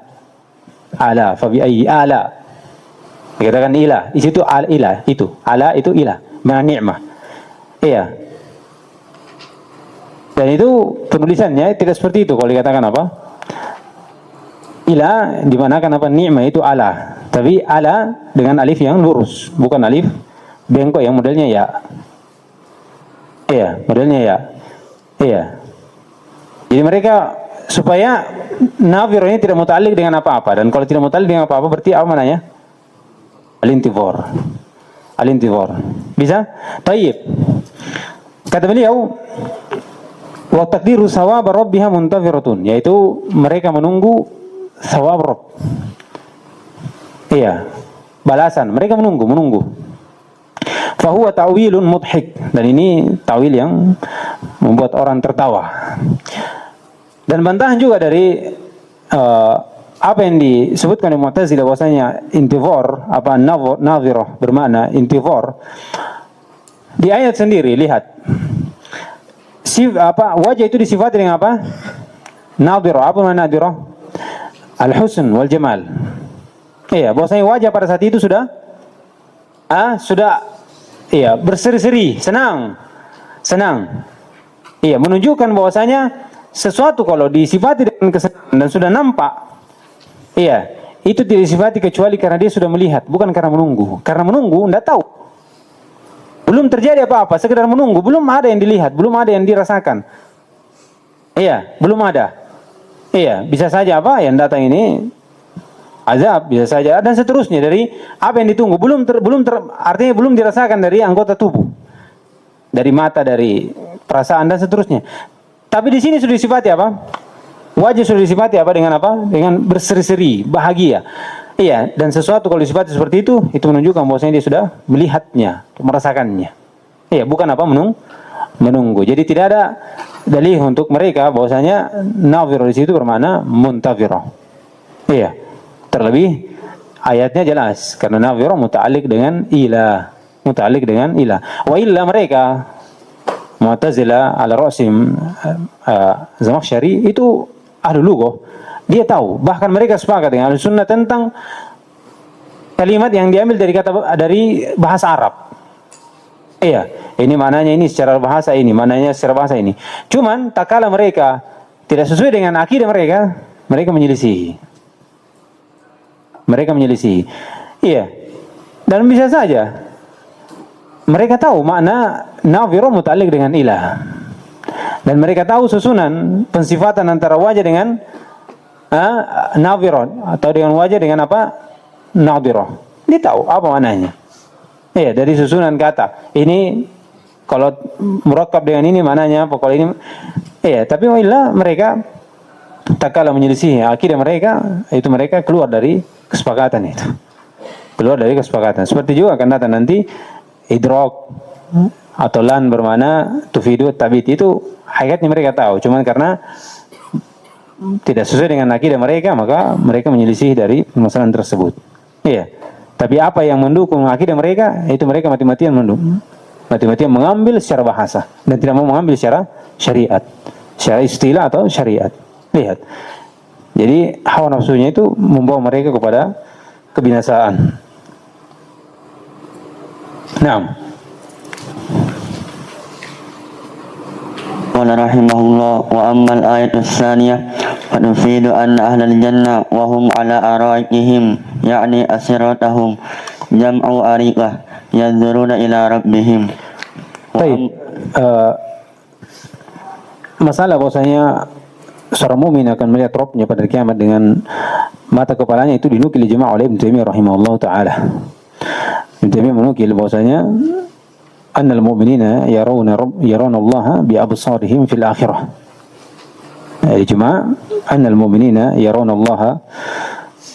Ala, fa bi ayyi ala. Dikatakan ilah. Di situ ilah itu. Ala itu ilah, makna ni'mah. Iya. Dan itu penulisannya tidak seperti itu kalau dikatakan apa? Ila dimanakan apa? Ni'mah itu ala. Tapi ala dengan alif yang lurus, bukan alif bengkok yang modelnya ya. Iya, modelnya ya. Iya. Jadi mereka supaya nadhir ini tidak muta'alliq dengan apa-apa, dan kalau tidak muta'alliq dengan apa-apa berarti apa mananya? Al-intizar. Al-intizar. Bisa? Baik. Kata beliau, wa taqdiru sawab rabbiha muntaziratun, yaitu mereka menunggu sawab Rabb. Iya, balasan. Mereka menunggu. Fahuwa ta'wilun mudhik, dan ini ta'wil yang membuat orang tertawa. Dan bantahan juga dari apa yang disebutkan oleh Mu'tazilah bahwasanya intizar apa nadhirah bermakna intizar. Di ayat sendiri lihat wajah itu disifati dengan apa? Nadhirah. Apa makna nadhirah? Al-husn wal jamal. Iya, bahwasanya wajah pada saat itu sudah iya, berseri-seri, senang. Iya, menunjukkan bahwasanya sesuatu kalau disifati dengan kesenangan dan sudah nampak, iya, itu tidak disifati kecuali karena dia sudah melihat, bukan karena menunggu. Karena menunggu tidak tahu. Belum terjadi apa-apa, sekedar menunggu, belum ada yang dilihat, belum ada yang dirasakan. Iya, belum ada. Iya, bisa saja apa yang datang ini azab, bisa saja dan seterusnya dari apa yang ditunggu, artinya belum dirasakan dari anggota tubuh, dari mata, dari perasaan dan seterusnya. Tapi di sini sudah disifati apa? Wajah sudah disifati apa? Dengan apa? Dengan berseri-seri, bahagia. Iya, dan sesuatu kalau disifati seperti itu menunjukkan bahwasanya dia sudah melihatnya, merasakannya. Iya, bukan apa? Menunggu. Jadi tidak ada dalih untuk mereka bahwasanya nadhir di situ bermakna muntazirah. Iya. Terlebih ayatnya jelas karena nadhirah muta'alliq dengan ilah, Wa illa mereka Mu'tazilah ala rasim Zamakhsyari itu ahli lughah. Dia tahu, bahkan mereka sepakat dengan Ahlussunnah tentang kalimat yang diambil dari bahasa Arab. Iya, ini maknanya ini secara bahasa ini, maknanya secara bahasa ini. Cuman tak kala mereka tidak sesuai dengan akidah mereka menyelisihi. Iya. Dan bisa saja mereka tahu makna nadhirah muta'alliq dengan ilah. Dan mereka tahu susunan pensifatan antara wajah dengan nadhirah atau dengan wajah dengan apa? Nadhirah. Dia tahu apa maknanya. Iya, dari susunan kata. Ini kalau murakkab dengan ini maknanya apa? Kalau ini iya, tapi wailah mereka tak kala menyelisih akidah mereka, itu mereka keluar dari kesepakatan itu. Seperti juga akan datang nanti idrak atau lan bermana tufidu tabit, itu hakikatnya mereka tahu, cuman karena tidak sesuai dengan akidah mereka maka mereka menyelisih dari permasalahan tersebut. Iya. Tapi apa yang mendukung akidah mereka, itu mereka mati-matian mendukung. Mati-matian mengambil secara bahasa dan tidak mau mengambil secara syariat, secara istilah atau syariat. Lihat. Jadi hawa nafsunya itu membawa mereka kepada kebinasaan. Naam. قال رحمه الله وأما الآية الثانية فتفيد أن أهل الجنة وهم على أرائكهم يعني أسرتهم جمع أريقة ينظرون إلى ربهم. Baik, masalah bahwasanya seorang mukmin akan melihat Rabbnya pada kiamat dengan mata kepalanya itu dinukil ijma' oleh Ibnu Taimiyah rahimahullahu taala. Ibnu Taimiyah menukil bahwasanya annal mu'minina yarawna Allah bi absarihim fil akhirah. Ijma' annal mu'minina yarawna Allah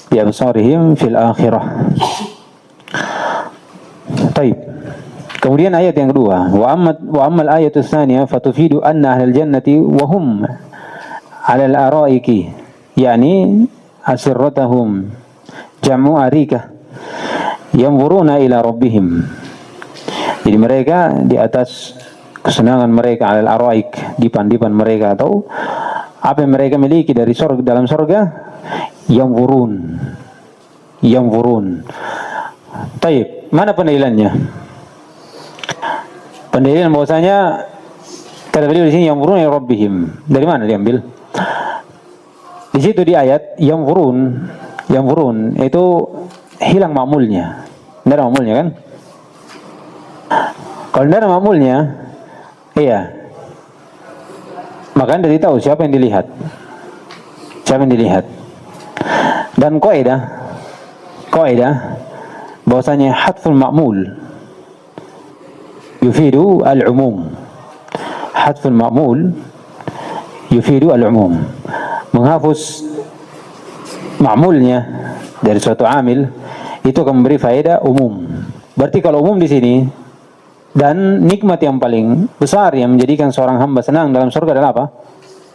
bi absarihim fil akhirah. Baik. Kemudian ayat yang kedua, wa ammal ayatu tsaniyah fatufidu anna ahlal jannati wa hum 'ala al-araiki, yani asirratahum jam'u arikah yanzuruna ila rabbihim. Jadi mereka di atas kesenangan mereka, 'ala al-araik, dipan-dipan mereka atau apa yang mereka miliki dari surga, dalam surga, yanzurun. Baik, mana pendalilannya? Pendalilan bahwasanya kata beliau di sini yanzurun ila rabbihim. Dari mana diambil? Di situ di ayat yanzurun itu hilang ma'mulnya. Tidak ada ma'mulnya kan? Kalau tidak ada ma'mulnya, iya. Maka Anda tidak tahu siapa yang dilihat. Dan kaidah bahwasanya hadful ma'mul yufidu al-umum. Hadful ma'mul yufidu al-umum. Menghapus ma'mulnya dari suatu amil itu akan memberi faedah umum. Berarti kalau umum di sini dan nikmat yang paling besar yang menjadikan seorang hamba senang dalam surga adalah apa?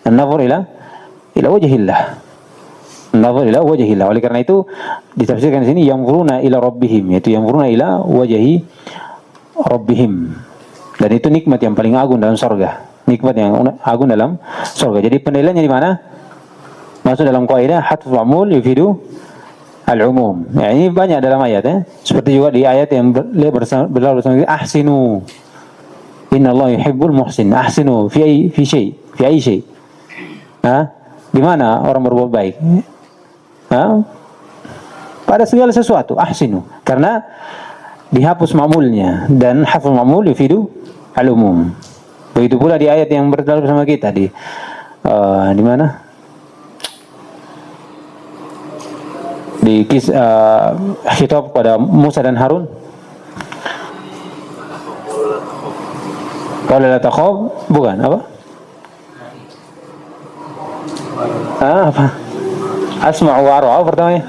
An-nazar ila wajhillah. An-nazar ila wajhillah. Oleh karena itu ditafsirkan di sini yanzuruna ila rabbihim, yaitu yanzuruna ila wajhi rabbihim. Dan itu nikmat yang paling agung dalam surga. Nikmat yang agung dalam surga. Jadi penilaiannya di mana? Masuk dalam kaidah hadful ma'mul yufidu al-umum. Ya, ini banyak dalam ayat ya. Seperti juga di ayat yang bersama ahsinu. Innallaha yuhibbul muhsin. Ahsinu fi ayyi shay. Di mana orang berbuat baik? Pada segala sesuatu ahsinu. Karena dihapus ma'mulnya dan haful ma'mul yufidu al-umum. Begitu pula di ayat yang berdalam bersama kita di mana? Di khitab kepada Musa dan Harun. Qala la takhaf, bukan apa? Apa? Asma'u wa ara pertama.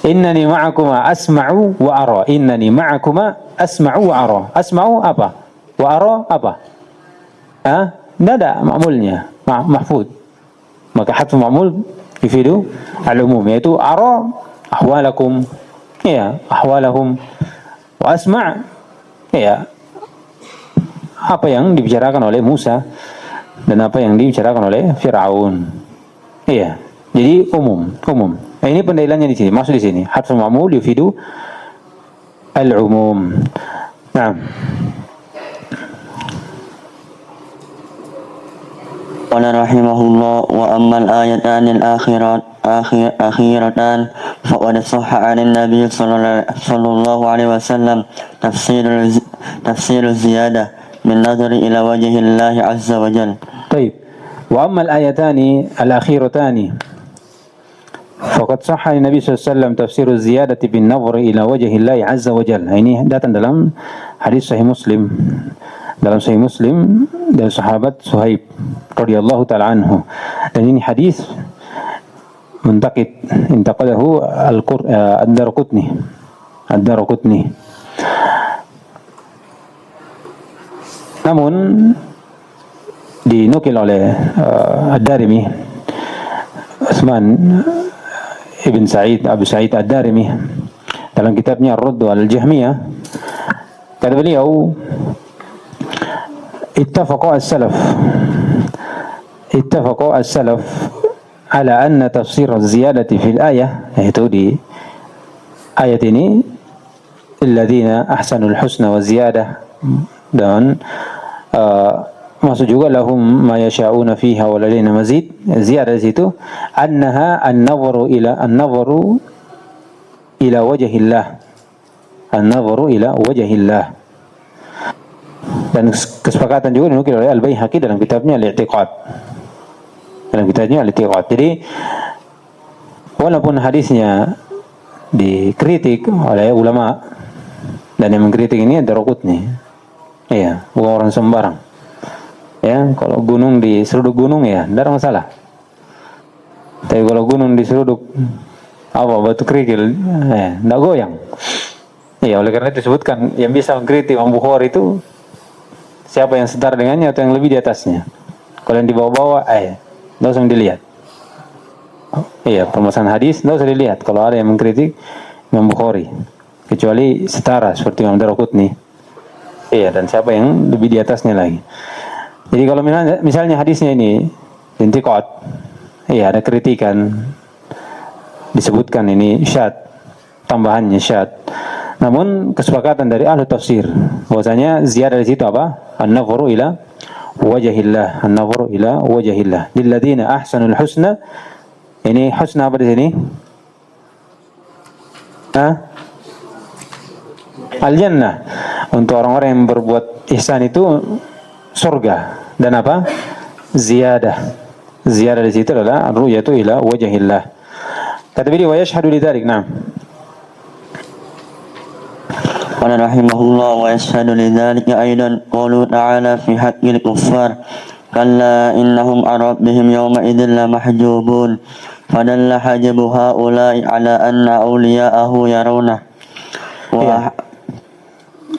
Innani ma'akuma asma'u wa ara. Innani ma'akuma asma'u wa ara. Asma'u apa? Wa ara apa? Nada ma'mulnya, mahfud. Maka hadfu ma'mul yufidu al-umum, yaitu ara ahwalakum, ya, ahwalahum, wa asma', ya, apa yang dibicarakan oleh Musa dan apa yang dibicarakan oleh Fir'aun. Iya, jadi umum. Nah, ini pendalilannya di sini, maksud di sini hadful ma'mul yufidu al-umum. Nah, qala rahimahullah wa ammal ayatan akhiratan faqad sahha 'an an-nabiy sallallahu alaihi wasallam tafsir ziyadah min nadhari ila wajhi Allah azza wa jalla. Baik. Wa ammal ayatani al-akhiratani faqad sahha an-nabiy sallallahu alaihi wasallam tafsir ziyadati bin nadhari ila wajhi Allah azza wa jalla. Ini datang dalam hadis sahih Muslim. Dalam Sahih Muslim dari sahabat Suhaib radhiyallahu taala anhu. Dan ini hadis intaqadahu ad-Darqutni. Namun dinukil oleh Ad-Darimi, Utsman ibn Sa'id Abu Sa'id Ad-Darimi dalam kitabnya Ar-Radd al-Jahmiyah, kata beliau, ittafaqa as-salaf ala anna tafsir az-ziyadati fil ayah, yaitu di ayat ini alladzina ahsanul husna wa ziyadah, dan maksud juga lahum ma yasha'una fiha wa ladaina mazid. Ziyadah di situ annaha an-nadharu ila wajhillah, an-nadharu ila wajhillah. Dan kesepakatan juga dinukil oleh Al-Baihaqi dalam kitabnya Al-I'tiqad. Jadi walaupun hadisnya dikritik oleh ulama, dan yang mengkritik ini Ad-Daraqutni, iya, bukan orang sembarang. Ya, kalau gunung diseruduk gunung ya, tidak ada masalah. Tapi kalau gunung diseruduk batu kerikil, tidak goyang. Iya, oleh karena itu disebutkan yang bisa mengkritik Imam Bukhari itu siapa yang setara dengannya atau yang lebih di atasnya. Kalau yang di bawah-bawah, tidak usah dilihat. Iya, permasalahan hadis tidak usah dilihat kalau ada yang mengkritik Imam Bukhari, kecuali setara seperti Imam Daraqutni. Iya, dan siapa yang lebih di atasnya lagi. Jadi kalau misalnya hadisnya ini intiqad, iya ada kritikan, disebutkan ini syad, tambahannya syad. Namun kesepakatan dari ahli tafsir bahwasanya ziyadah di situ apa? An-nadharu ila wajhillah, an-nadharu ila wajhillah. Lilladzina ahsanul husna. Ini husna apa di sini? Al-jannah. Untuk orang-orang yang berbuat ihsan itu surga. Dan apa? Ziyadah. Ziyadah di situ adalah ar-ru'yatu ila wajhillah. Kata beliau, wa yashhadu lidzalik. Naam. قال رحمه الله ويشهد لذلك أيضا قوله تعالى في حق الكفار كلا إنهم عن ربهم يومئذ لمحجوبون فدل حجب هؤلاء على أن أولياءه يرونه.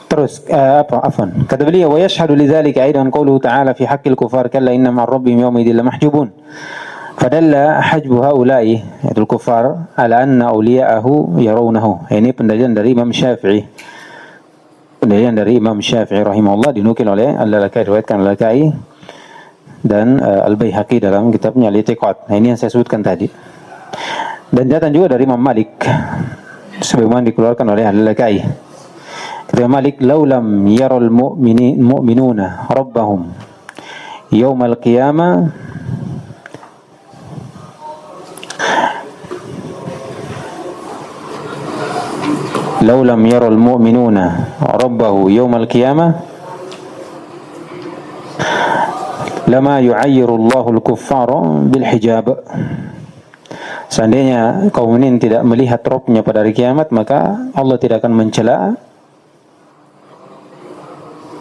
Terus afwan. Kata beliau, wa yashhadu lidzalika aidan qawluhu ta'ala fi haqqil kufar kalla innahum 'an rabbihim yawma idzin lamahjubun. Fadalla hajbu haula'i, yaitu kufar, ala anna awliya'ahu yarawnahu. Ini pendalilan dari Imam Syafi'i. Pendalilan dari Imam Syafi'i rahimahullah, dinukil oleh Al-Lalakai, diriwayatkan Al-Lalakai dan Al-Baihaqi dalam kitabnya Al-I'tiqad. Nah, ini yang saya sebutkan tadi. Dan datang juga dari Imam Malik sebagaimana dikeluarkan oleh Al-Lalakai. Kata Malik, laulam yaral mu'minuna rabbahum yaumal qiyamah laulam yaral mu'minuna rabbahu yaumal qiyamah lama yu'ayyiru Allahul kuffara bil hijab. Seandainya kaum mukminin tidak melihat Rabbnya pada hari kiamat, maka Allah tidak akan mencela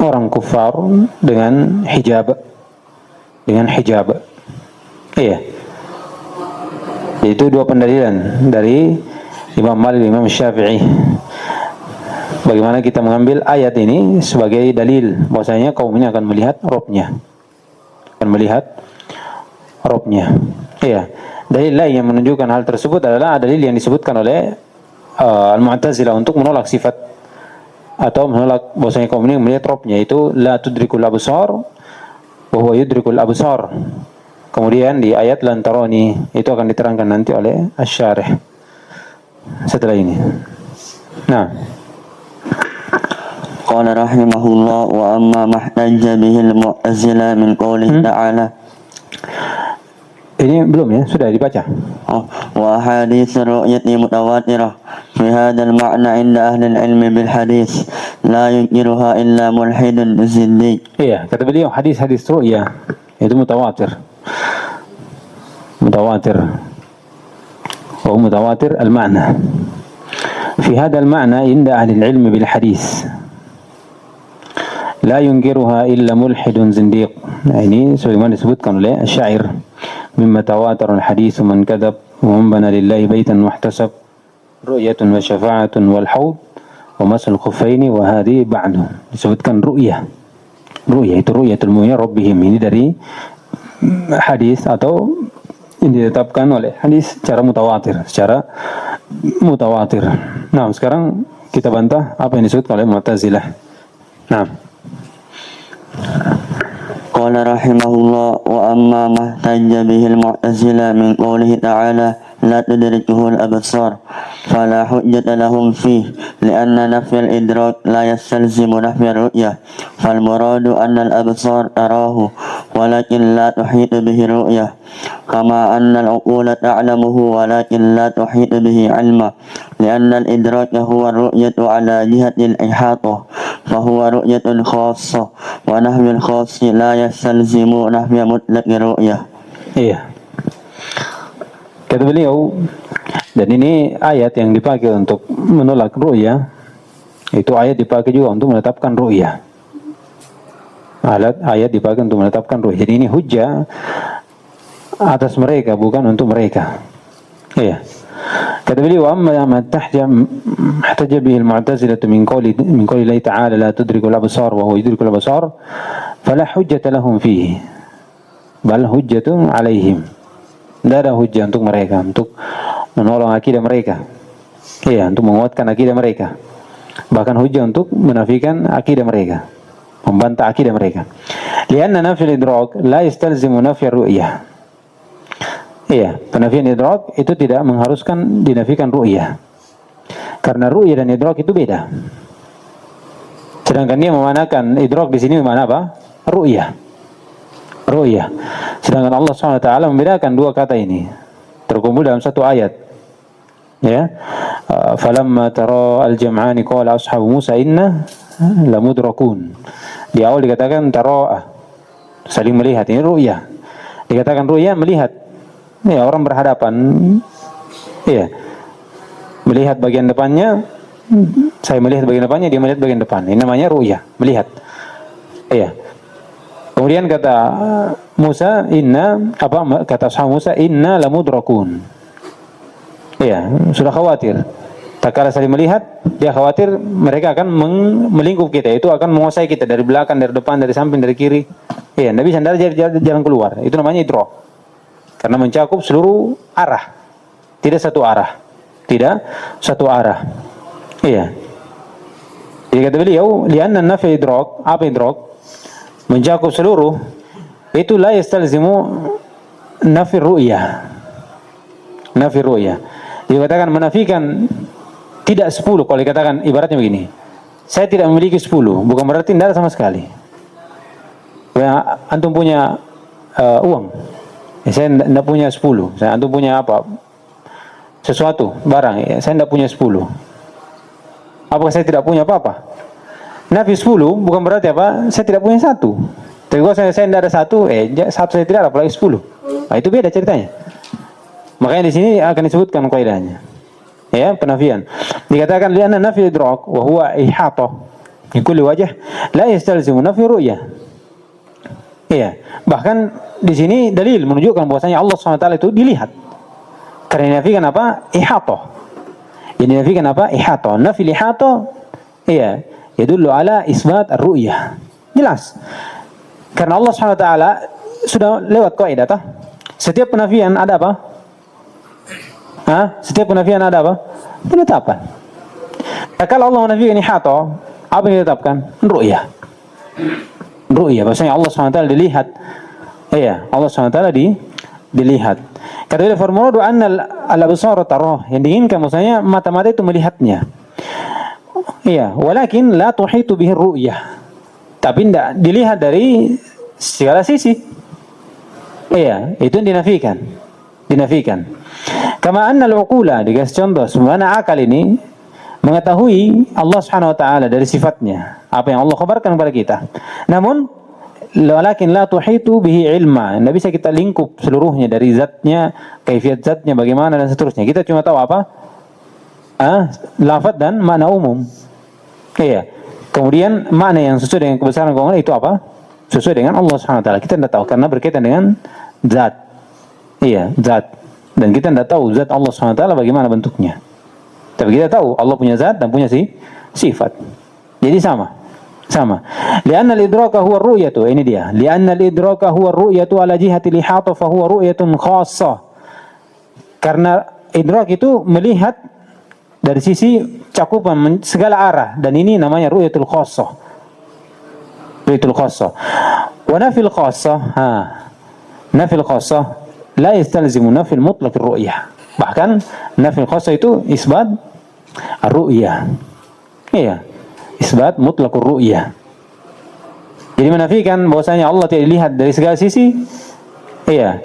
orang kufar dengan hijab. Iya. Itu dua pendalilan dari Imam Malik dan Imam Syafi'i. Bagaimana kita mengambil ayat ini sebagai dalil bahwasanya kaum ini akan melihat Rabbnya. Iya. Dalil lain yang menunjukkan hal tersebut adalah dalil yang disebutkan oleh Al-Mu'tazilah untuk menolak sifat atau menolak bahwasanya kaum ini melihat Rabbnya, itu la tudrikul absar wa huwa yudrikul absar. Kemudian di ayat lan tarani itu akan diterangkan nanti oleh Asy-Syarih setelah ini. Nah, qala rahimahullah wa amma mahtajja bihi al-mu'tazilah min qawlihi ta'ala. Ini belum ya, sudah dibaca. Wa hadits ru'yati mutawatirah fi hadzal ma'na 'inda ahli al-'ilmi bil hadits la yunkiruha illa mulhidun zindiq. Iya, kata beliau hadis-hadis ru'ya itu mutawatir. Wa mutawatir al-ma'na. Fi hadzal ma'na 'inda ahli al-'ilmi bil hadits la yunkiruha illa mulhidun zindiq. Nah, ini sebagaimana disebutkan oleh syair. مما تواتر الحديث من كذب ومن بنى لله بيتا واحتسب رؤية وشفاعة والحوض ومس الخفين وهذه بعد. Disebutkan ru'yah itu ru'yatul mu'min rabbihim. Ini dari hadis atau ini ditetapkan oleh hadis secara mutawatir, secara mutawatir. Nah, sekarang kita bantah apa yang disebut oleh Mu'tazilah. Nah, قال رحمه الله وأما ما احتج به المعتزلة من قوله تعالى لا تدركه الأبصار فلا حجة لهم فيه لأن نفي الإدراك لا يستلزم نفي الرؤية فالمراد أن الأبصار تراه ولكن لا تحيط به الرؤية كما أن العقول تعلمه ولكن لا تحيط به علما لأن الإدراك هو الرؤية على جهة الإحاطة فهو رؤية خاصة ونحو الخاص لا يستلزم نحو مطلق الرؤية. iya. Kata beliau, dan ini ayat yang dipakai untuk menolak ru'ya, itu ayat dipakai juga untuk menetapkan ru'ya. Ayat dipakai untuk menetapkan ru'ya. Jadi ini hujjah atas mereka, bukan untuk mereka. Iya. Kata beliau, amma ma tahtaja bihi al-mu'tazilah min qawli Allah ta'ala la tudriku al-absar wa huwa yudriku al-absar fala hujjata lahum fihi bal hujjatun 'alaihim. Tidak ada hujjah untuk mereka, untuk menolong akidah mereka. Iya, untuk menguatkan akidah mereka. Bahkan hujjah untuk menafikan akidah mereka, membantah akidah mereka. Lianna nafil idrak la yastalzimu nafiyar ru'yah. Iya, penafian idrak itu tidak mengharuskan dinafikan ru'yah. Karena ru'yah dan idrak itu beda. Sedangkan dia memanakan idrak di sini memana apa? Ru'yah. Ru'yah. Sedangkan Allah SWT membedakan dua kata ini terkumpul dalam satu ayat. Ya. Falamma tara al-jam'ani qala ashabu Musa inna lamudrakun. Di awal dikatakan tara, saling melihat, ini ru'yah. Dikatakan ru'yah, melihat. Ya, orang berhadapan. Ya. Melihat bagian depannya, saya melihat bagian depannya, dia melihat bagian depan. Ini namanya ru'yah, melihat. Iya. Kemudian kata Musa, kata ashab Musa, inna lamudrakun. Iya, sudah khawatir. Tak kala saling melihat, dia khawatir mereka akan melingkup kita, itu akan menguasai kita dari belakang, dari depan, dari samping, dari kiri. Iya, Nabi bisa jalan keluar. Itu namanya idrak. Karena mencakup seluruh arah. Tidak satu arah. Tidak satu arah. Iya. Jadi kata beliau, lianna nafi idrak, apa idrak? Mencakup seluruh, itu la yastalzimu nafi ru'yah. Nafi ru'yah. Dikatakan menafikan tidak 10, kalau dikatakan ibaratnya begini, saya tidak memiliki 10, bukan berarti tidak ada sama sekali. Antum punya uang, saya tidak punya 10. Antum punya apa? Sesuatu, barang, saya tidak punya 10. Apakah saya tidak punya apa-apa? Nafi 10 bukan berarti apa? Saya tidak punya 1. Tapi kalau saya tidak ada 1, satu saya tidak ada, apalagi 10. Nah, itu beda ceritanya. Makanya di sini akan disebutkan kaidahnya. Ya, penafian. Dikatakan lianna nafi idrak wa huwa ihata bi kulli wajh la yastalzimu nafi ru'yah. Iya, bahkan di sini dalil menunjukkan bahwasanya Allah SWT itu dilihat. Karena dinafikan apa? Ihata. Ini dinafikan apa? Ihata. Nafi ihata, iya, yadullu ala isbat ar-ru'yah. Jelas. Karena Allah SWT sudah lewat kaidah tah. Setiap penafian ada apa? Setiap penafian ada apa? Penetapan. Kalau Allah menafikan ihata, apa yang ditetapkan? Ru'yah. Ru'yah, bahwasanya Allah SWT dilihat. Iya, Allah SWT dilihat. Kata beliau, "Farmuradu anna al-absara tarah." Yang diinginkan maksudnya mata-mata itu melihatnya. Iya, walakin la tuhitu bihi ru'yah. Tapi tidak dilihat dari segala sisi. Iya, itu dinafikan. Dinafikan. Kama anna al-uqula, dikasih contoh, sebenarnya akal ini mengetahui Allah Subhanahu wa taala dari sifatnya, apa yang Allah kabarkan kepada kita. Namun walakin la tuhitu bihi ilma. Tidak bisa kita lingkup seluruhnya dari zatnya, kaifiat zatnya bagaimana dan seterusnya. Kita cuma tahu apa? Lafaz dan makna umum. Iya. Kemudian makna yang sesuai dengan kebesaran keuangan itu apa? Sesuai dengan Allah Subhanahu wa taala. Kita tidak tahu karena berkaitan dengan zat. Iya, zat. Dan kita tidak tahu zat Allah Subhanahu wa taala bagaimana bentuknya. Tapi kita tahu Allah punya zat dan punya sifat. Jadi sama. Lianna al-idraka huwa ar-ru'yatu. Ini dia. Lianna al-idraka huwa ar-ru'yatu ala jihati al-ihata fa huwa ru'yatun khassah. Karena idrak itu melihat dari sisi cakupan segala arah, dan ini namanya ru'yatul khassah. Ru'yatul khassah. Wa nafil khassah, nafil khassah la yastalzimu nafil mutlaq ar-ru'yah. Bahkan nafil khassah itu isbat ar-ru'yah. Iya, isbat mutlaq ar-ru'yah. Jadi menafikan bahwasanya Allah tidak dilihat dari segala sisi. Iya,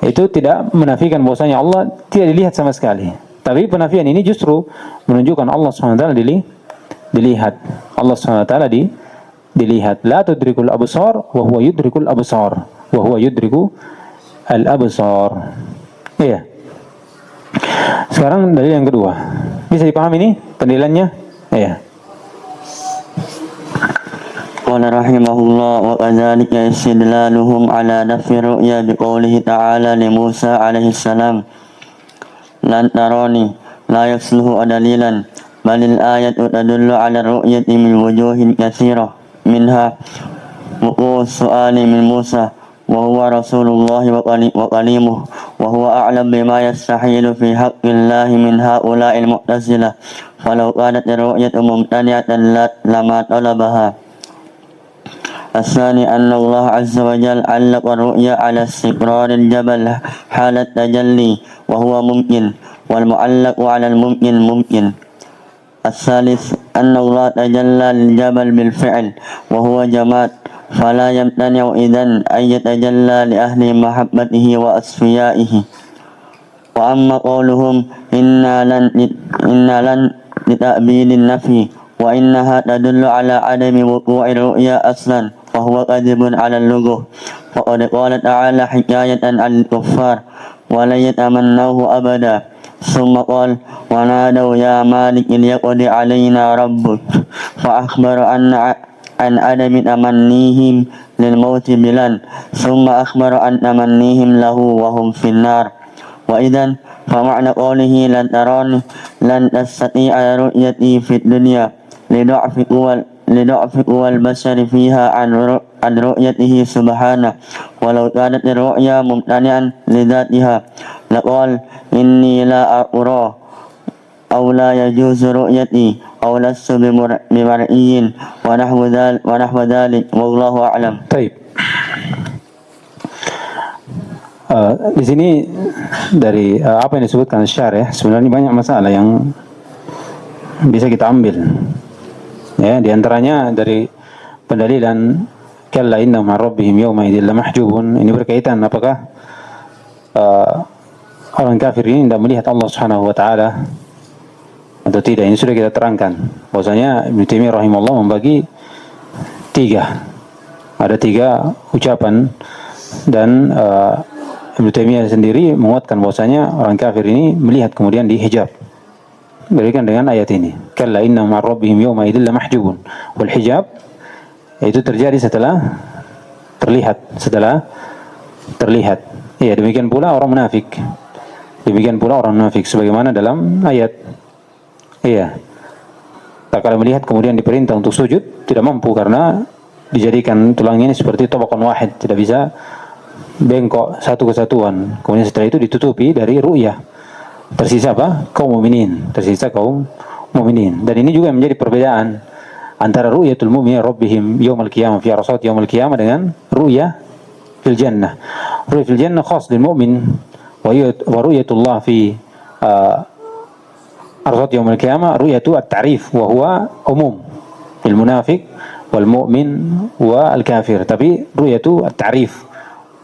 itu tidak menafikan bahwasanya Allah tidak dilihat sama sekali. Tapi penafian ini justru menunjukkan Allah SWT dilihat. Allah SWT dilihat. La tudrikul absar wa huwa yudrikul absar. Wa huwa yudriku al-absar. Iya. Sekarang dalil yang kedua. Bisa dipahami ini pendalilannya? Iya. Qala rahimahullah wa kadzalika istidlaluhum ala nafi ru'ya biqaulihi ta'ala li Musa alaihi salam lan tarani la yasluhu dalilan balil ayatu tadullu ala ru'yati min wujuhin katsirah minha wuqu' su'ali min Musa wa huwa rasulullah wa kalimuh wa huwa a'lam bima yastahilu fi haqqillahi min ha'ula'il mu'tazilah falau kanat ru'yatu mumtani'atan lama talabaha. الثاني أن الله عز وجل علق الرؤيا على استقرار الجبل حال التجلي وهو ممكن والمعلق على الممكن ممكن. الثالث أن الله تجلى للجبل بالفعل وهو جماد فلا يمتنع إذن أن يتجلى لأهل محبته وأصفيائه. وأما قولهم إنا لن لتأبيد النفي وإنها تدل على عدم وقوع الرؤيا أصلا فهو كذب على اللغة. وقد قال تعالى حكاية عن الكفار ولن يتمنوه أبدا ثم قال ونادوا يا مالك ليقض علينا ربك فأخبر عن عدم تمنيهم للموت بلن ثم أخبر عن تمنيهم له وهم في النار. وإذن فمعنى قوله لن تراني لن تستطيع رؤيتي في الدنيا لضعف قوى البشر فيها عن رؤيته سبحانه. ولو كانت الرؤيا ممتنعا لذاتها لقال إني لا أرى أو لا يجوز رؤيتي أو لست بمرئي ونحو ذلك والله أعلم. طيب. Di sini dari apa yang disebutkan syarih, sebenarnya banyak masalah yang bisa kita ambil. Ya, di antaranya dari pendalilan kalla innahum an rabbihim yawma idzin lamahjubun, ini berkaitan apakah orang kafir ini tidak melihat Allah Subhanahu wa taala atau tidak. Ini sudah kita terangkan bahwasanya Ibnu Taimiyah rahimahullah membagi ada tiga ucapan, dan Ibnu Taimiyah sendiri menguatkan bahwasanya orang kafir ini melihat kemudian dihijab. Berikan dengan ayat ini, kalla innahum an rabbihim yawma idzin lamahjubun. Wal hijab itu terjadi setelah terlihat. Iya, demikian pula orang munafik. Sebagaimana dalam ayat. Iya. Tak kala melihat kemudian diperintah untuk sujud, tidak mampu karena dijadikan tulangnya ini seperti tabaqan wahid, tidak bisa bengkok satu kesatuan. Kemudian setelah itu ditutupi dari ru'yah. Tersisa apa? Kaum mukminin. Dan ini juga menjadi perbedaan antara ru'yatul mu'min rabbihim yaumil qiyamah fi arsat yaumil qiyamah dengan ru'yah fil jannah. Ru'yah fil jannah khas lil mu'min wa ru'yatullah fi arsat yaumil qiyamah ru'yatu at-ta'rif wa huwa umum lil munafiq wal mu'min wal kafir. Tapi ru'yatu at-ta'rif,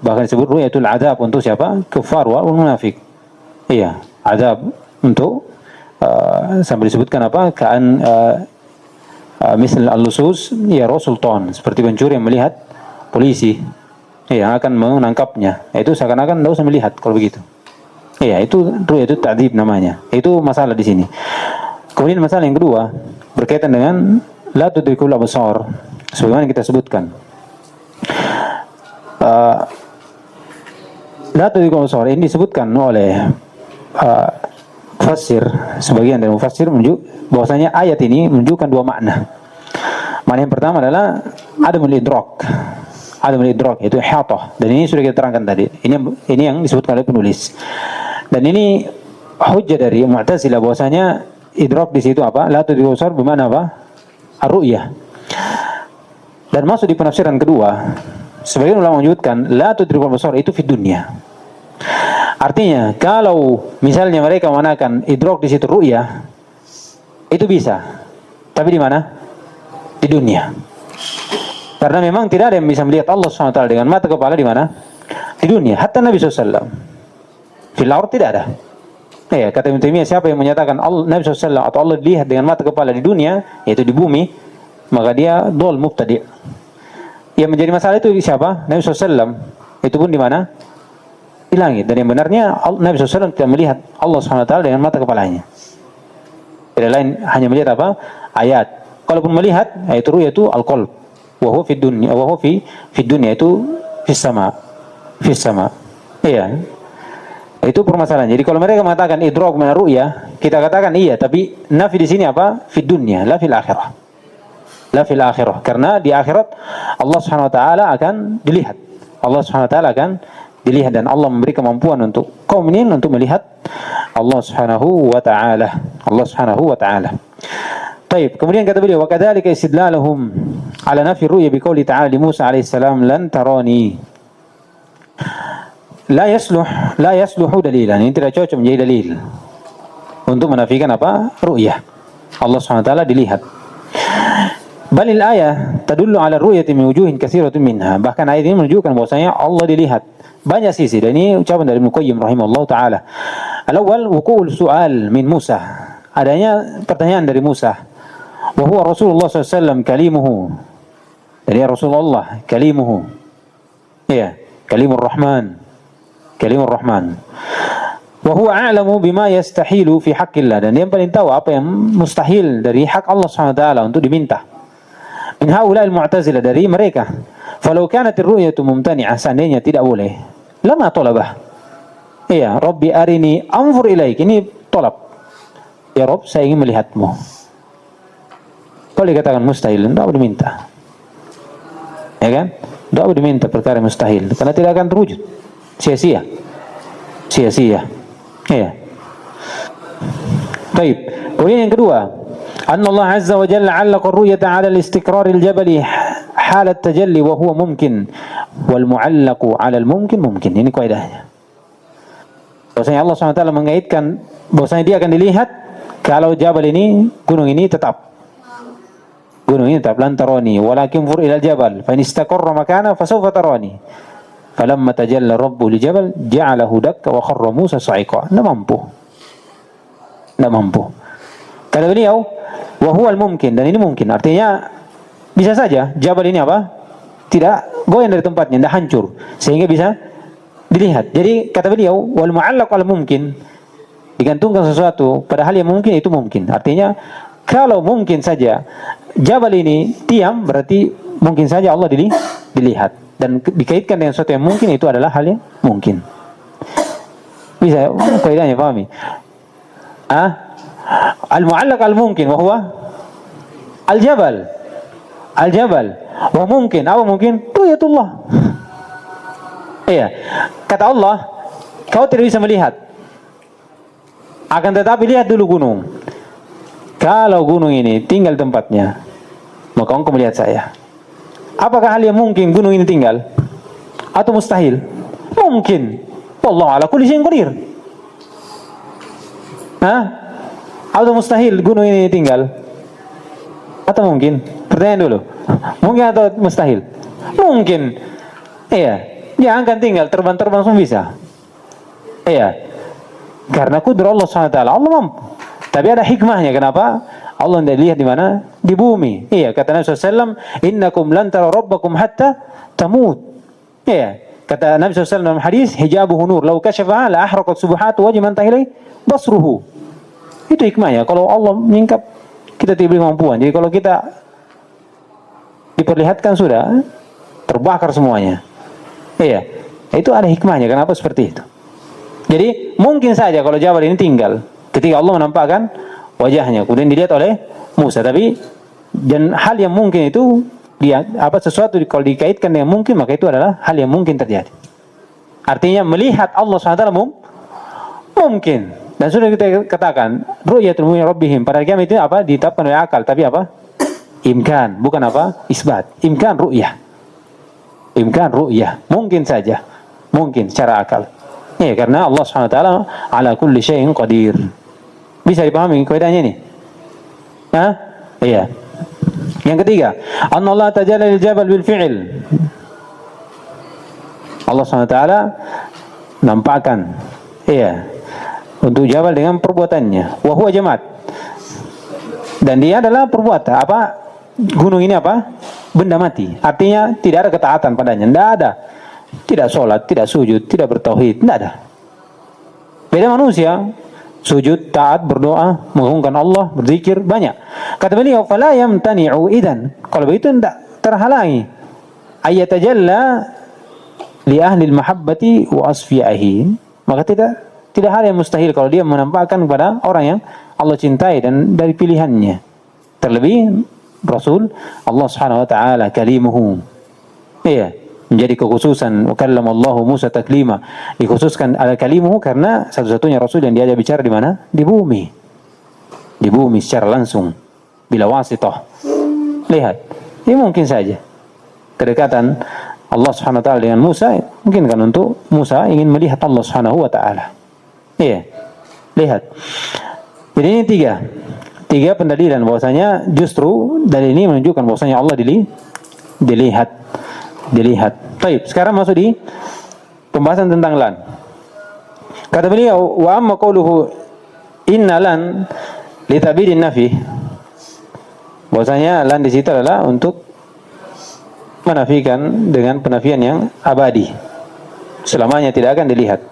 bahkan disebut ru'yatul adab untuk siapa? Kufar wal munafik. Iya, azab untuk sampai disebutkan apa? Ka'an misal al-lusus ya sultan, seperti pencuri yang melihat polisi yang akan menangkapnya. Itu seakan-akan tidak usah melihat kalau begitu. Iya, itu ta'dzib namanya. Itu masalah di sini. Kemudian masalah yang kedua berkaitan dengan la tudrikul absar, sebagaimana kita sebutkan. La tudrikul absar ini disebutkan oleh mufassir, sebagian dari mufassir menunjuk bahwasanya ayat ini menunjukkan dua makna. Makna yang pertama adalah adamul idrak, yaitu ihatah, dan ini sudah kita terangkan tadi. Ini yang disebutkan oleh penulis. Dan ini hujjah dari Mu'tazilah bahwasanya idrak di situ apa? La tudrikul absar bermakna apa? Ar-ru'yah. Dan masuk di penafsiran kedua, sebagian ulama menyebutkan la tudrikul absar itu fid dunya. Artinya, kalau misalnya mereka mengatakan idrak di situ ru'yah, itu bisa. Tapi di mana? Di dunia. Karena memang tidak ada yang bisa melihat Allah SWT dengan mata kepala di mana? Di dunia. Hatta Nabi SAW. Fil ard tidak ada. Ya, kata Ibnu Taimiyah, siapa yang menyatakan Nabi SAW atau Allah dilihat dengan mata kepala di dunia, yaitu di bumi, maka dia dol mubtadi'. Yang menjadi masalah itu siapa? Nabi SAW. Itu pun di mana? Di langit. Dan yang benarnya Nabi SAW tidak melihat Allah SWT dengan mata kepalanya. Tidak lain hanya melihat apa? Ayat. Kalaupun melihat, yaitu ru'ya itu al-qalb. Wa huwa fid dunya, wa huwa fi dunya itu fis sama. Fis sama. Iya. Itu permasalahan. Jadi kalau mereka mengatakan idrak min ru'ya, kita katakan iya, tapi nafi di sini apa? Fid dunya, la fil akhirah. La fil akhirah. Karena di akhirat Allah Subhanahu wa taala akan dilihat. Allah Subhanahu wa taala akan dilihat dan Allah memberi kemampuan untuk kaum mukminin untuk melihat Allah Subhanahu wa taala. Allah Subhanahu wa taala. Baik, kemudian kata beliau, wa kadzalika istidlaluhum ala nafi ru'ya biqouli ta'ala li Musa alaihi salam lan tarani. La yasluhu dalilan. Ini tidak cocok menjadi dalil untuk menafikan apa? Ru'yah. Allah Subhanahu wa taala dilihat. Balil ayah tadullu ala ru'yati min wujuhin katsiratin minha. Bahkan ayat ini menunjukkan bahwasanya Allah dilihat banyak sisi. Dan ini ucapan dari Ibnu Qayyim rahimahullah taala. Al-awwal wuqu'ul su'al min Musa. Adanya pertanyaan dari Musa. Wa huwa Rasulullah SAW kalimuhu. Dari Rasulullah kalimuhu. Ya, kalimur Rahman. Kalimur Rahman. Wa huwa a'lamu bima yastahilu fi haqqillah. Dan dia paling tahu apa yang mustahil dari hak Allah SWT untuk diminta. Min haula al-mu'tazilah, dari mereka. Falau kanat ar-ru'yatu mumtani'ah, seandainya tidak boleh, lama talabah. Iya, Rabbi arini anzur ilaik. Ini tolab. Ya Rabb, saya ingin melihatmu. Kalau dikatakan mustahil, tidak boleh diminta. Ya kan? Tidak boleh diminta perkara mustahil, karena tidak akan terwujud. Sia-sia. Sia-sia. Iya. Baik. Kemudian yang kedua, anna Allah Azza wa Jalla 'allaqa ar-ru'yata 'ala al-istiqrar al-jabali hal at-tajalli wa huwa mumkin wal mu'allaqu 'ala al-mumkin mumkin. Ini kaidahnya. Bahwasanya Allah SWT mengaitkan bahwasanya dia akan dilihat kalau jabal ini, gunung ini tetap. Gunung ini tetap, lan tarani walakin fur ila al-jabal fa in istaqarra makana fa sawfa tarani. Falamma tajalla rabbu li jabal ja'alahu dakka wa kharra Musa sa'iqa. Tidak mampu. Tidak mampu. Kata beliau, wa huwal mumkin, dan ini mungkin. Artinya bisa saja jabal ini apa? Tidak goyang dari tempatnya, tidak hancur, sehingga bisa dilihat. Jadi kata beliau, wal mu'allaq al mumkin, digantungkan sesuatu pada hal yang mungkin, itu mungkin. Artinya kalau mungkin saja jabal ini diam, berarti mungkin saja Allah dilihat, dan dikaitkan dengan sesuatu yang mungkin, itu adalah hal yang mungkin. Bisa kaidahnya, pahami? Al-mu'allaq al-mungkin wa huwa al-jabal. Al-jabal wa mungkin, apa mungkin? Ru'yatullah. Iya. Kata Allah, kau tidak bisa melihat. Akan tetapi lihat dulu gunung. Kalau gunung ini tinggal tempatnya, maka engkau melihat saya. Apakah hal yang mungkin gunung ini tinggal? Atau mustahil? Mungkin. Wallahu ala kulli syai'in qadir. Atau mustahil gunung ini tinggal? Atau mungkin? Pertanyaan dulu. Mungkin atau mustahil? Mungkin. Iya. Dia akan tinggal, terbang-terbang semua bisa. Iya. Karena kudrah Allah SWT. Allah mampu. Tapi ada hikmahnya. Kenapa? Allah tidak lihat di mana? Di bumi. Iya. Kata Nabi SAW, innakum lan tara rabbakum hatta tamut. Iya. Kata Nabi SAW dalam hadis, hijabuhu nur. Lau kasyafaha la ahraqat subuhatu wajib man tahilai basruhu. Itu hikmahnya. Kalau Allah menyingkap, kita tidak beri kemampuan. Jadi kalau kita diperlihatkan sudah terbakar semuanya. Iya. Itu ada hikmahnya. Kenapa seperti itu? Jadi mungkin saja kalau jabal ini tinggal ketika Allah menampakkan wajahnya, kemudian dilihat oleh Musa. Tapi dan hal yang mungkin itu dia sesuatu kalau dikaitkan dengan mungkin, maka itu adalah hal yang mungkin terjadi. Artinya melihat Allah SWT mungkin. Dan sudah kita katakan, ru'yatul mu'min rabbihim pada kiamat itu apa? Ditetapkan oleh akal, tapi apa? Imkan, bukan apa? Isbat. Imkan ru'yah. Imkan ru'yah. Mungkin saja. Mungkin secara akal. Ya, karena Allah SWT ala kulli syai'in qadir. Bisa dipahami kaidahnya ini? Hah? Iya. Yang ketiga, anna Allah tajalla lil jabal bil fi'il. Allah SWT nampakkan, iya, untuk jabal dengan perbuatannya. Wa huwa jamad. Dan dia adalah perbuatan. Apa? Gunung ini apa? Benda mati. Artinya tidak ada ketaatan padanya. Tidak ada. Tidak sholat, tidak sujud, tidak bertauhid. Tidak ada. Beda manusia. Sujud, taat, berdoa, mengagungkan Allah, berzikir, banyak. Kata beliau, fala yamtani'u idan. Kalau begitu tidak terhalangi. Ayatajalla li ahli al-mahabbati wa asfiyahi. Maka tidak hal yang mustahil kalau dia menampakkan kepada orang yang Allah cintai dan dari pilihannya. Terlebih Rasul Allah Subhanahu wa taala kalimuhu. Iya, menjadi kekhususan wa kallamallahu Musa taklima. Dikhususkan ala kalimuhu karena satu-satunya Rasul yang diajak bicara di mana? Di bumi. Di bumi secara langsung bila wasithah. Lihat, ini mungkin saja kedekatan Allah Subhanahu wa taala dengan Musa mungkin kan untuk Musa ingin melihat Allah Subhanahu wa taala. Iya. Lihat. Jadi ini tiga pendalilan bahwasanya justru dalil ini menunjukkan bahwasanya Allah dilihat. Baik, sekarang masuk di pembahasan tentang lan. Kata beliau, wa amma qauluhu inna lan li tabidin nafi. Bahwasanya lan di situ adalah untuk menafikan dengan penafian yang abadi. Selamanya tidak akan dilihat.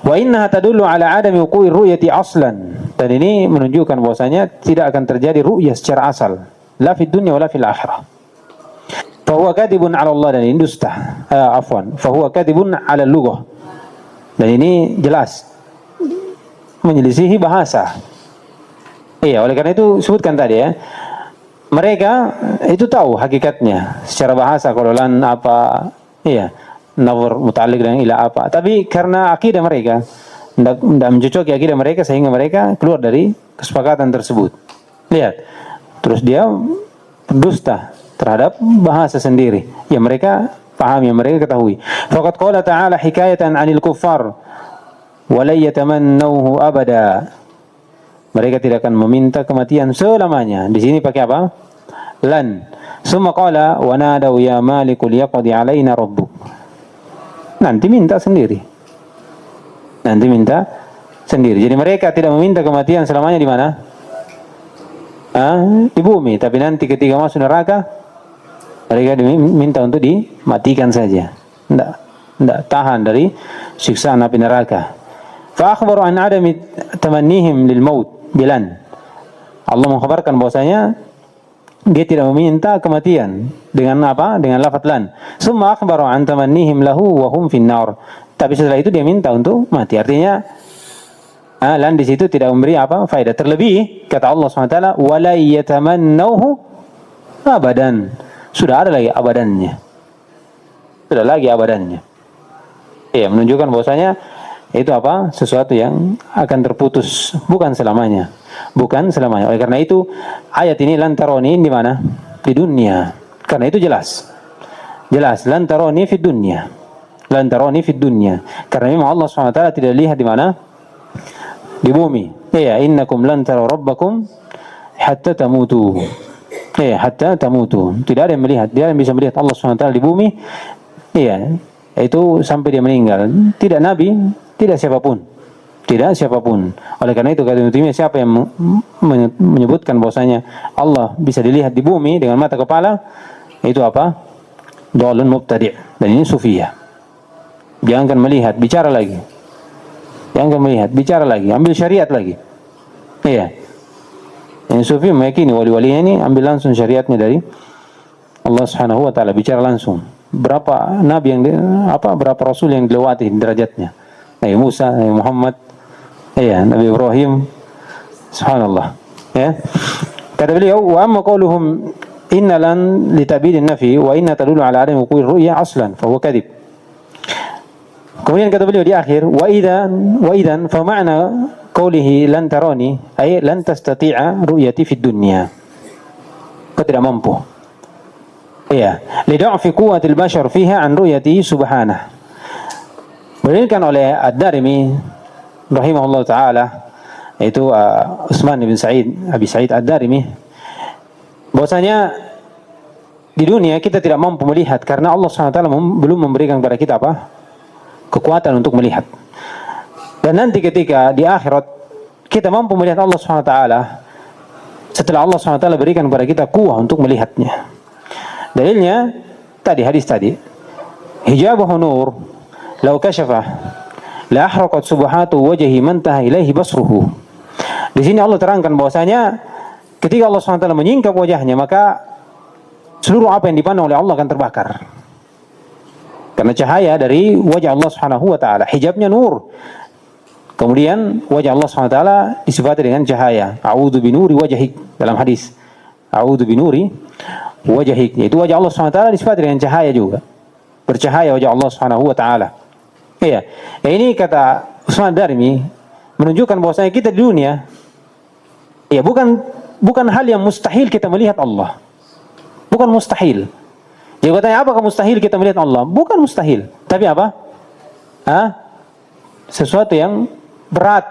Wa innaha tadullu ala adami wuqu'i ru'yati aslan. Dan ini menunjukkan bahwasanya tidak akan terjadi ru'yah secara asal, la fid dunya wala fil akhirah. Fa huwa kadibun 'ala Allah, dan ini dusta. Fa huwa kadibun 'ala lughah. Dan ini jelas menyelisihi bahasa. Iya, oleh karena itu sebutkan tadi ya. Mereka itu tahu hakikatnya secara bahasa kalau lan apa, iya, nazar muta'alliq dengan ila apa. Tapi karena akidah mereka tidak mencocoki akidah mereka sehingga mereka keluar dari kesepakatan tersebut. Lihat, terus dia berdusta terhadap bahasa sendiri yang mereka pahami, yang mereka ketahui. Faqad qala ta'ala hikayatan 'anil kuffar wa la yatamannawhu abada. Mereka tidak akan meminta kematian selamanya. Di sini pakai apa? Lan. Summa qala wa nadaw ya malikul yaqdi 'alaina rabbuk. Nanti minta sendiri. Jadi mereka tidak meminta kematian selamanya di mana? Di bumi. Tapi nanti ketika masuk neraka, mereka diminta untuk dimatikan saja. Tidak tahan dari siksaan api neraka. Fa akhbaru an adami tamannihim lil maut bilan. Allah mengkhabarkan bahwasanya dia tidak meminta kematian dengan apa? Dengan lafaz lan. Summa akhbaru an tamannihim lahu wa hum fin nar. Tapi setelah itu dia minta untuk mati. Artinya lan di situ tidak memberi apa? Faedah. Terlebih kata Allah SWT, wa la yatamannawhu abadan. Sudah ada lagi abadannya. Iya, menunjukkan bahwasanya itu apa? Sesuatu yang akan terputus, bukan selamanya. Oleh karena itu ayat ini lan taroni di mana? Di dunia. Karena itu jelas lan taroni fid dunya. Karena memang Allah SWT tidak lihat di mana? Di bumi. Ya, innakum lan taraw rabbakum hatta tamutu. Hatta tamutu. Tidak ada yang melihat, dia yang bisa melihat Allah SWT di bumi. Iya, itu sampai dia meninggal. Tidak nabi, tidak siapapun. Oleh karena itu kata Ibnu siapa yang menyebutkan bahwasanya Allah bisa dilihat di bumi dengan mata kepala, itu apa? Dhalun mubtadi'. Dan ini sufiyah. Jangan melihat, bicara lagi. Ambil syariat lagi. Iya. Yang sufi meyakini wali-walinya ini ambil langsung syariatnya dari Allah Subhanahu wa taala, bicara langsung. Berapa nabi berapa rasul yang dilewati derajatnya. Nabi Musa, Nabi Muhammad, Nabi Ibrahim. Subhanallah. Ya. Kata beliau, wa amma qauluhum inna lan litabidin nafi wa inna tadullu ala adami wuqu'ir ru'ya aslan fa huwa kadhib. Kemudian kata beliau di akhir, wa idan fa ma'na qawlihi lan tarani ay lan tastati'a ru'yati fid dunya. Kau tidak mampu. Iya, lid'afi quwwatil bashar fiha an ru'yati subhanahu. Berikan oleh Ad-Darimi rahimahullah taala, yaitu Utsman bin Sa'id Abi Sa'id Ad-Darimi, bahwasanya di dunia kita tidak mampu melihat karena Allah SWT belum memberikan kepada kita apa? Kekuatan untuk melihat. Dan nanti ketika di akhirat kita mampu melihat Allah SWT setelah Allah SWT berikan kepada kita kuah untuk melihatnya. Dalilnya tadi, hadis tadi, hijabuhu nur law kashafah la ahraqat subhatu wajhi man taha ilaihi basruhu. Di sini Allah terangkan bahwasanya ketika Allah SWT menyingkap wajahnya, maka seluruh apa yang dipandang oleh Allah akan terbakar. Karena cahaya dari wajah Allah Subhanahu wa taala, hijabnya nur. Kemudian wajah Allah Subhanahu wa taala disifati dengan cahaya. A'udzu binuri wajhik, dalam hadis. A'udzu binuri wajhik, yaitu wajah Allah Subhanahu wa taala disifati dengan cahaya juga. Bercahaya wajah Allah Subhanahu wa taala. Iya. Ya, ini kata Utsman Darimi menunjukkan bahwasanya kita di dunia ya bukan hal yang mustahil kita melihat Allah. Bukan mustahil. Jadi katanya apakah mustahil kita melihat Allah? Bukan mustahil. Tapi apa? Sesuatu yang berat.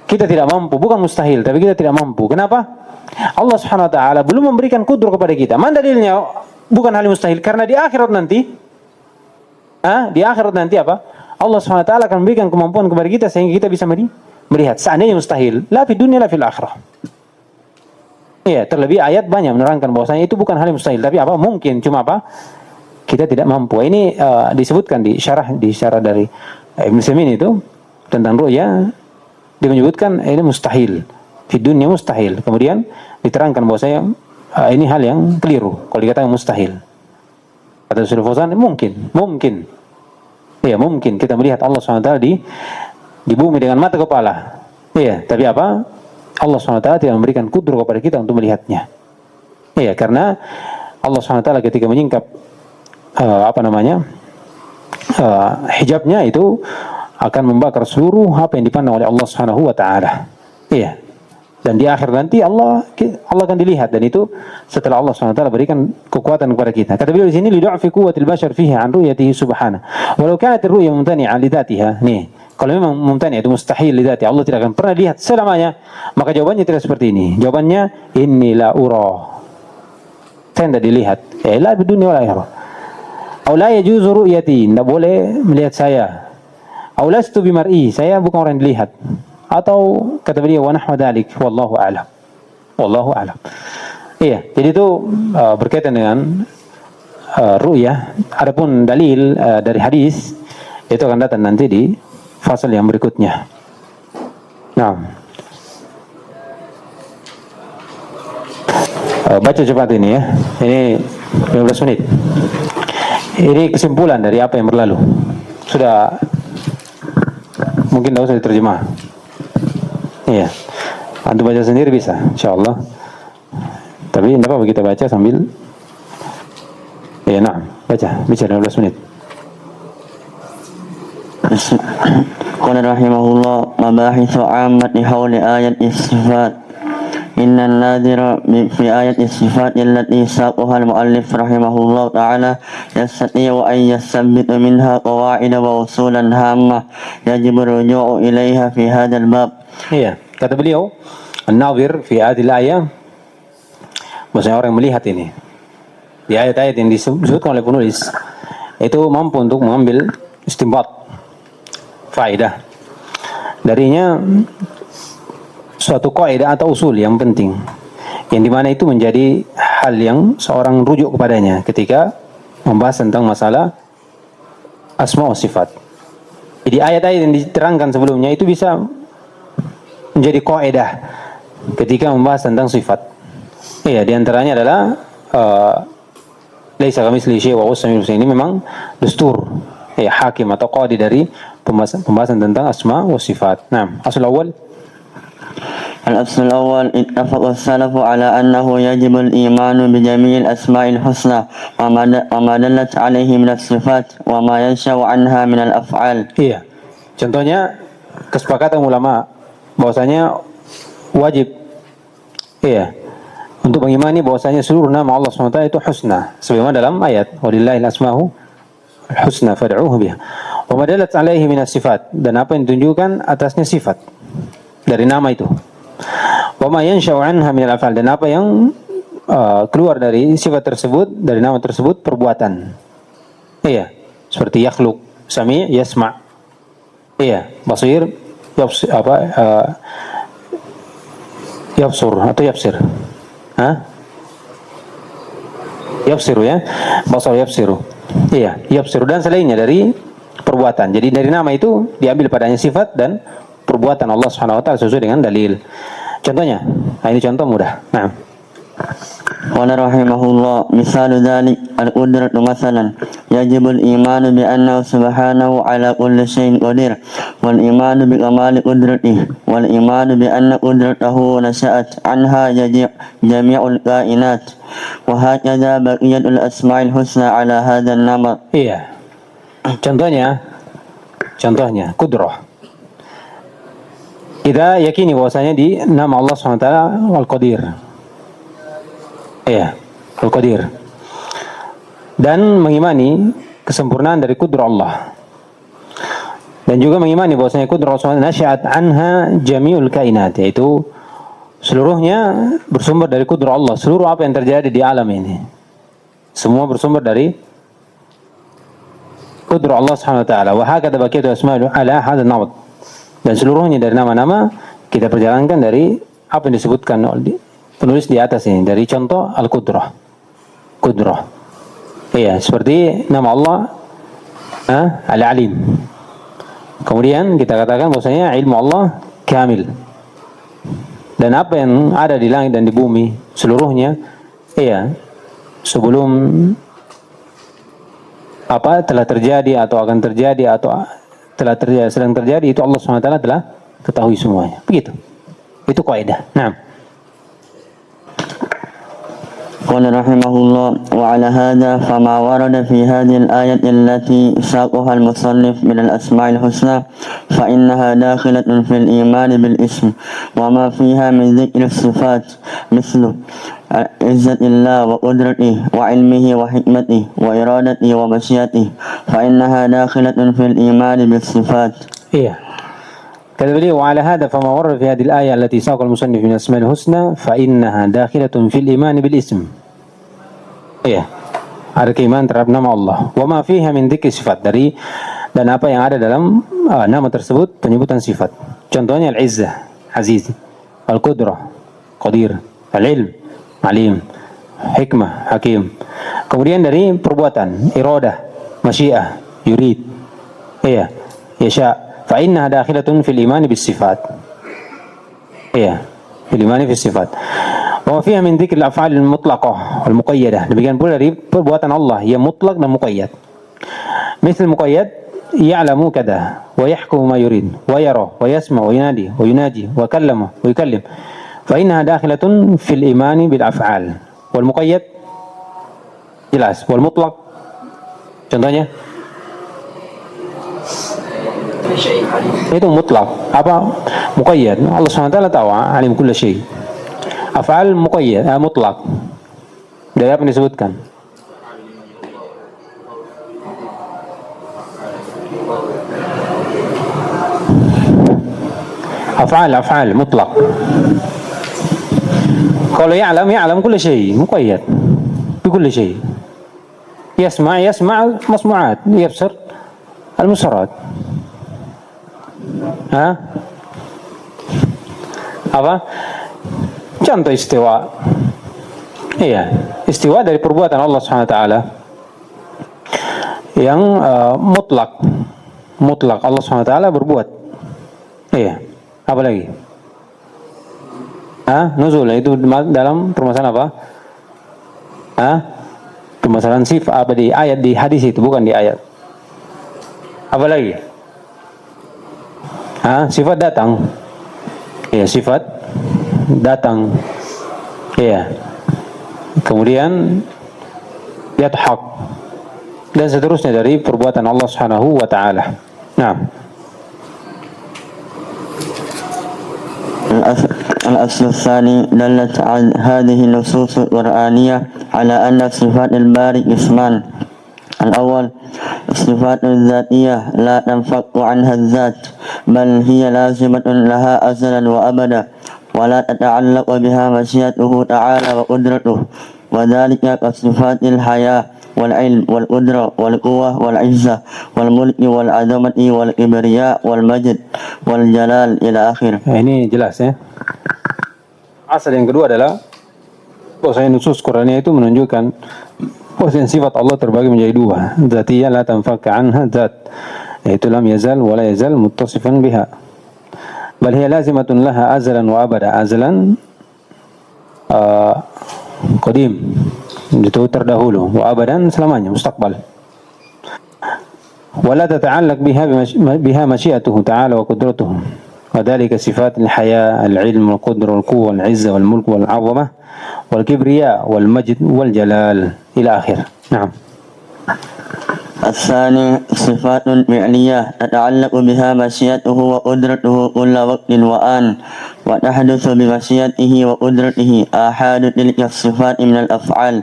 Kita tidak mampu. Bukan mustahil, tapi kita tidak mampu. Kenapa? Allah Subhanahu wa taala belum memberikan kudrah kepada kita. Mana dalilnya bukan hal yang mustahil? Karena di akhirat nanti apa? Allah Subhanahu wa taala akan memberikan kemampuan kepada kita sehingga kita bisa melihat. Seandainya mustahil, la fi dunya la fil akhirah. Iya, terlebih ayat banyak menerangkan bahwasanya itu bukan hal yang mustahil, tapi apa? Mungkin, cuma apa? Kita tidak mampu. Ini disebutkan di syarah dari Ibn Simin itu tentang ru'ya, dia menyebutkan ini mustahil. Di dunia mustahil. Kemudian diterangkan bahwasanya ini hal yang keliru kalau dikatakan mustahil. Kata Syekh Fauzan, mungkin. Iya, mungkin kita melihat Allah SWT di bumi dengan mata kepala. Iya, tapi apa? Allah SWT tidak memberikan kudrah kepada kita untuk melihatnya. Iya, karena Allah SWT ketika menyingkap hijabnya itu akan membakar seluruh apa yang dipandang oleh Allah Subhanahu wa taala. Iya. Dan di akhir nanti Allah akan dilihat, dan itu setelah Allah SWT berikan kekuatan kepada kita. Kata beliau di sini, lidu'fi quwwatil bashar fihi an ru'yatihi subhanahu. Walau kanat ar-ru'ya mumtani'a li dzatiha. Nih, kalau memang mumtani' itu mustahil li dzati, Allah tidak akan pernah lihat selamanya, maka jawabannya tidak seperti ini. Jawabannya, inni la ura. Saya tidak dilihat. La di dunia wal akhirah. Aw la yajuzu ru'yati, tidak boleh melihat saya. Aw lastu bimar'i, saya bukan orang yang dilihat. Atau kata beliau, wa nahwa dzalik, wallahu a'lam. Wallahu a'lam. Iya, jadi itu berkaitan dengan ru'yah. Adapun dalil dari hadis itu akan datang nanti di fasal yang berikutnya. Nah, baca cepat ini ya. Ini 15 menit. Ini kesimpulan dari apa yang berlalu. Sudah mungkin tidak usah diterjemah. Iya. Antum baca sendiri bisa, insyaallah. Tapi tidak apa-apa kita baca sambil. Ya, nah, baca 15 menit. Qala rahimahullah, mabahithu ammati hawli ayat is-sifat. Innal nadhira fi ayat is-sifat allati saqaha al-muallif rahimahullah ta'ala yastati'u an yastambita minha qawa'ida wa usulan hammah yajibu ruju'u ilaiha fi hadzal bab. Iya, kata beliau, an-nadhir fi hadhil ayat, maksudnya orang yang melihat ini di ayat-ayat yang disebutkan oleh penulis itu mampu untuk mengambil istinbat, faedah darinya, suatu kaidah atau usul yang penting, yang dimana itu menjadi hal yang seorang rujuk kepadanya ketika membahas tentang masalah asma wa sifat. Jadi ayat-ayat yang diterangkan sebelumnya itu bisa menjadi kaidah ketika membahas tentang sifat. Iya, diantaranya adalah laisa kamitslihi syai' wa huwas samiul basir. Ini memang dustur, ya, hakim atau qadi dari pembahasan tentang asma wa sifat. Nah, asal awal الأصل الأول اتفق السلف على أنه يجب الإيمان بجميع الأسماء الحسنى وما دلت عليه من الصفات وما ينشأ عنها من الأفعال. Iya. Contohnya kesepakatan ulama bahwasanya wajib untuk mengimani bahwasanya seluruh nama Allah SWT itu husna sebagaimana dalam ayat walillahil asma'u husna fad'uhu biha wa ma dalat alaihi minas sifat, dan apa yang ditunjukkan atasnya sifat dari nama itu, wa ma yansha'u anha minal af'al, dan apa yang keluar dari sifat tersebut, dari nama tersebut, perbuatan. Seperti yakhluk, sami' yasma', basir yabsur atau yabsir. Yabsiru ya, basar yabsiru. Yabsiru dan selainnya dari perbuatan. Jadi dari nama itu diambil padanya sifat dan perbuatan Allah Subhanahu wa taala sesuai dengan dalil. Contohnya, ini contoh mudah. Nah. قال رحمه الله مثال ذلك القدرة مثلا يجب الإيمان بأنه سبحانه على كل شيء قدير والإيمان بكمال قدرته والإيمان بأن قدرته نشأت عنها جميع الكائنات وهكذا بقية الأسماء الحسنى على هذا النمط. Contohnya kudrah. Kita yakini bahwasanya di nama Allah SWT Al-Qadir. Al-Qadir. Dan mengimani kesempurnaan dari kudrah Allah. Dan juga mengimani bahwasanya kudrah Allah nasya'at anha jami'ul kainat, yaitu seluruhnya bersumber dari kudrah Allah. Seluruh apa yang terjadi di alam ini semua bersumber dari kudrah Allah Subhanahu wa taala. Wa hakadha baqiyatu asma'u ala hadha an-namat. Dan seluruhnya dari nama-nama kita perjalankan dari apa yang disebutkan oleh penulis di atas ini, dari contoh al-qudrah. Qudrah. Seperti nama Allah Al-Alim. Kemudian kita katakan bahwasanya ilmu Allah kamil. Dan apa yang ada di langit dan di bumi seluruhnya sebelum apa telah terjadi atau akan terjadi atau telah terjadi, sedang terjadi, itu Allah SWT telah ketahui semuanya. Begitu. Itu kaidah. Nah. قال رحمه الله وعلى هذا فما ورد في هذه الآية التي ساقها المصنف من الأسماء الحسنى فإنها داخلة في الإيمان بالاسم وما فيها من ذكر الصفات مثل عزة الله وقدرته وعلمه وحكمته وإرادته ومشيئته فإنها داخلة في الإيمان بالصفات. Kata beliau, وعلى هذا فما ورد في هذه الآية التي ساق المصنف من الأسماء الحسنى فإنها داخلة في الإيمان بالاسم. Ada keimanan terhadap nama Allah. وما فيها من ذكر صفات, dari dan apa yang ada dalam nama tersebut penyebutan sifat. Contohnya al-izzah, aziz, al-qudrah, qadir, al-ilm, alim, hikmah, hakim. Kemudian dari perbuatan, iradah, masyiah, yurid, yasha. فإنها داخلة في الإيمان بالصفات. في الإيمان بالصفات. وما فيها من ذكر الأفعال المطلقة والمقيدة. Demikian pula dari perbuatan Allah yang mutlak dan muqayyad. مثل المقيد يعلم كذا ويحكم ما يريد ويرى ويسمع وينادي ويناجي ويكلم ويكلم فإنها داخلة في الإيمان بالأفعال. والمقيد jelas. والمطلق contohnya itu mutlak. Apa muqayyad? Allah SWT tahu alim kulla syai. Af'al muqayyad, mutlak. Dari apa yang disebutkan? Af'al mutlak. Kalau ya'lam kulla syai, muqayyad bi kulli syai. Yasma' masmu'at, yabsir al-musarrat. Apa? Contoh istiwa. Istiwa dari perbuatan Allah SWT yang mutlak. Allah SWT berbuat. Apa lagi? Nuzul, itu dalam permasalahan apa? Permasalahan sifat apa di ayat, di hadis itu, bukan di ayat. Apa lagi? Sifat datang. Sifat datang, ya. Kemudian yadhak dan seterusnya dari perbuatan Allah Subhanahu wa taala. Nah, الأصل الثاني دلت عن هذه النصوص القرآنية على أن صفات الباري قسمان. الأول الصفات الذاتية لا تنفك عنها الذات بل هي لازمة لها أزلا وأبدا ولا تتعلق بها مشيئته تعالى وقدرته وذلك كصفات الحياة والعلم والقدرة والقوة والعزة والملك والعظمة والكبرياء والمجد والجلال إلى آخره. ini jelas ya. Asal yang kedua adalah bahwasanya nusus Qur'aniyah itu menunjukkan bahwasanya sifat Allah terbagi menjadi dua, dzatiyah la tanfaka anha dzat, yaitu lam yazal wa la yazal muttasifan biha, bal hiya lazimatun laha azalan wa abada. Azalan qadim, itu terdahulu, wa abadan selamanya, mustaqbal. Wa la tata'allaq biha masyiatuhu ta'ala wa qudratuhu. وذلك صفات الحياة العلم والقدرة والقوة والعزة والملك والعظمة والكبرياء والمجد والجلال إلى آخره. نعم. الثاني صفات فعلية تتعلق بها مشيئته وقدرته كل وقت وآن وتحدث بمشيئته وقدرته آحاد تلك الصفات من الأفعال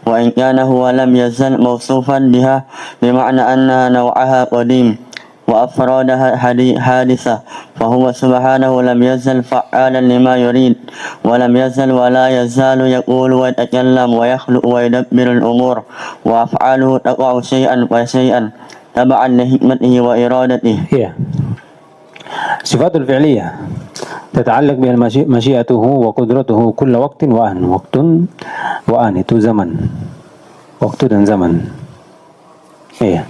وإن كان هو لم يزل موصوفا بها بمعنى أنها نوعها قديم وأفرادها حادثة فهو سبحانه لم يزل فعالا لما يريد ولم يزل ولا يزال يقول ويتكلم ويخلق ويدبر الأمور وأفعاله تقع شيئا فشيئا تبعا لحكمته وإرادته. صفات الفعلية تتعلق بها مشيئته وقدرته كل وقت وآن. وقت وآن itu zaman, waktu dan zaman. Iya.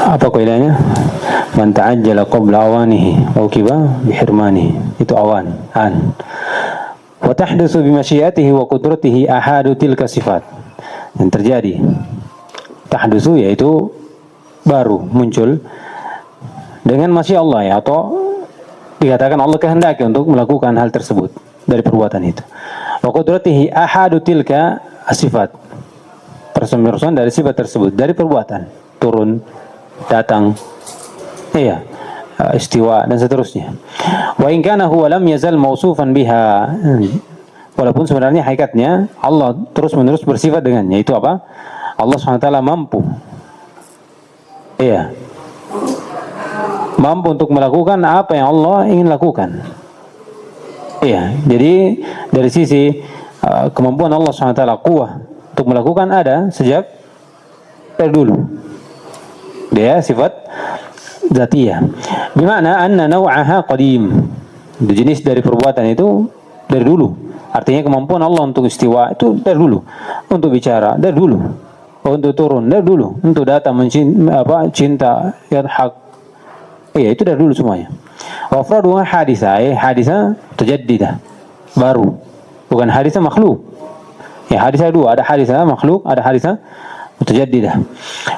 Apa kaidahnya? Man ta'ajjala qabla awanihi uqiba bihirmanihi. Itu awan, an. Wa tahdutsu bi masyiatihi wa qudratihi ahadu tilka sifat. Yang terjadi tahdutsu yaitu baru muncul dengan masya Allah ya, atau dikatakan Allah kehendaki untuk melakukan hal tersebut dari perbuatan itu. Wa qudratihi ahadu tilka sifat, person-person dari sifat tersebut, dari perbuatan, turun, datang, iya, istiwa dan seterusnya. Wa in kana huwa lam yazal mausufan biha, walaupun sebenarnya hakikatnya Allah terus-menerus bersifat dengannya. Itu apa? Allah SWT mampu, iya, mampu untuk melakukan apa yang Allah ingin lakukan. Iya, jadi dari sisi kemampuan Allah SWT kuah untuk melakukan ada sejak dari dulu. Dia sifat zatiyah. Bimana anna naw'aha qadim. Jenis dari perbuatan itu dari dulu. Artinya kemampuan Allah untuk istiwa itu dari dulu. Untuk bicara dari dulu. Untuk turun dari dulu. Untuk datang cinta, yadhak. Iya, itu dari dulu semuanya. Wa afraduha hadisah, hadisah tajaddidah, baru. Bukan hadisah makhluk. Ya, hadisah dua, ada hadisah makhluk, ada hadisah mutajaddidah.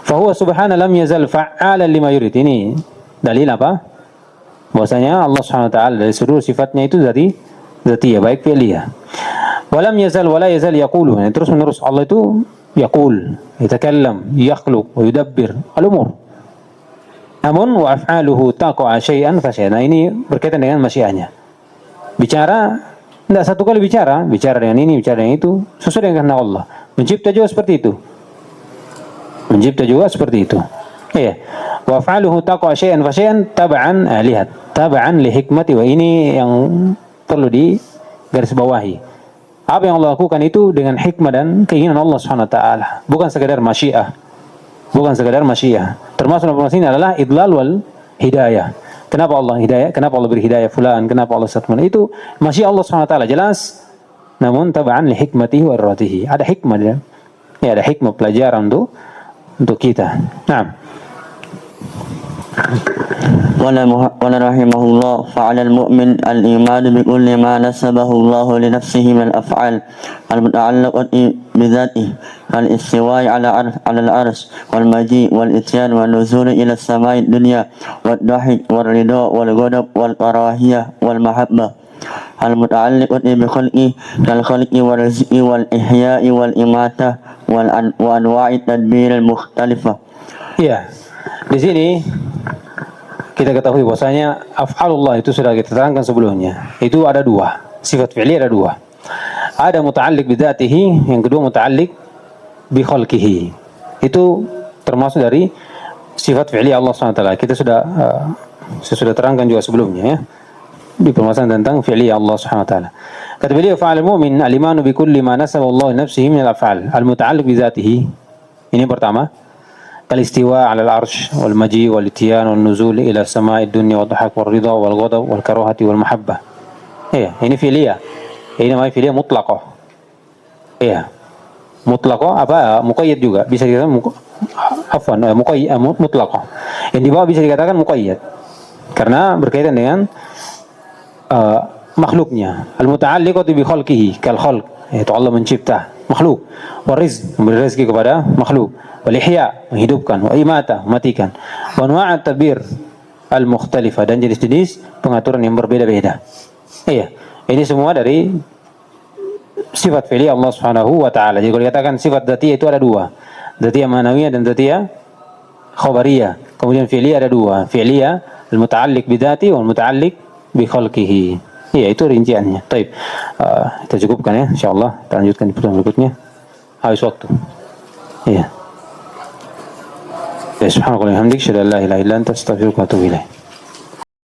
Fa huwa subhanahu lam yazal fa'alan lima yurid. Ini dalil apa? Bahwasanya Allah Subhanahu wa taala dari seluruh sifatnya itu zatiyah, baik fi'liyah. Wa lam yazal wa la yazal yaqulu. Terus menerus Allah itu yaqul, yatakallam, yakhluq wa yudabbir al-umur. Namun wa af'aluhu taqa'a syai'an fa syai'an. Nah, ini berkaitan dengan masyiahnya. Bicara, tidak satu kali bicara dengan ini, bicara dengan itu, sesuai dengan kehendak Allah. Mencipta juga seperti itu. Iya. Wa af'aluhu taqa'a syai'an fa syai'an tab'an lihat. Tab'an li hikmati. Wa ini yang perlu di garis bawahi. Apa yang Allah lakukan itu dengan hikmah dan keinginan Allah Subhanahu wa taala, bukan sekadar masyiah. Termasuk dalam ini adalah idlal wal hidayah. Kenapa Allah hidayah? Kenapa Allah beri hidayah fulan? Kenapa Allah satman? Itu masyiah Allah Subhanahu wa taala jelas. Namun tab'an li hikmatihi wa iradatihi. Ada hikmah dia. Ya, ada hikmah pelajaran untuk kita. Nah. قال رحمه الله فعلى المؤمن الإيمان بكل ما نسبه الله لنفسه من الأفعال المتعلقة بذاته كالاستواء على العرش والمجيء والإتيان والنزول إلى السماء الدنيا والضحك والرضا والغضب والكراهية والمحبة المتعلقة بخلقه كالخلق والرزق والإحياء والإماتة وأنواع التدبير المختلفة. Ya, di sini kita ketahui bahwasanya af'alullah itu sudah kita terangkan sebelumnya. Itu ada dua, sifat fi'li ada dua. Ada muta'alliq bidzatihi, yang kedua muta'alliq bi khalqihi. Itu termasuk dari sifat fi'li Allah SWT. Kita sudah terangkan juga sebelumnya ya. Di permasalahan tentang fi'li Allah SWT. Kata beliau fa'al mu'min al-imanu bi kulli ma nasaba Allah nafsihi min al-af'al al-muta'alliq bidzatihi. Ini pertama. الاستواء على العرش والمجيء والاتيان والنزول إلى السماء الدنيا والضحك والرضا والغضب والكراهة والمحبة. Ini fi'liyah. Ini namanya fi'liyah mutlaqah. Mutlaqah apa? Muqayyad juga. Bisa dikatakan mutlaqah. Yang di bawah bisa dikatakan muqayyad. Karena berkaitan dengan makhluknya. Al-muta'alliqatu bi khalqihi kal khalq. Itu Allah mencipta makhluk. Warizq, memberi rezeki kepada makhluk. Wal ihya, menghidupkan. Wa imata, mematikan. Wa anwa'at tadbir al-mukhtalifah, dan jenis-jenis pengaturan yang berbeda-beda. Ini semua dari sifat fi'li Allah Subhanahu wa taala. Jadi kalau dikatakan sifat dzatiyah itu ada dua. Dzatiyah ma'nawiyah dan dzatiyah khabariyah. Kemudian fi'liyah ada dua. Fi'liyah al-muta'alliq bi dzati wal muta'alliq bi khalqihi. Itu rinciannya. Baik. Kita cukupkan ya insyaallah. Kita lanjutkan di pertemuan berikutnya. Habis waktu. Subhanallah wa bihamdihi, asyhadu an la ilaha illa anta, astaghfiruka wa atubu ilaik.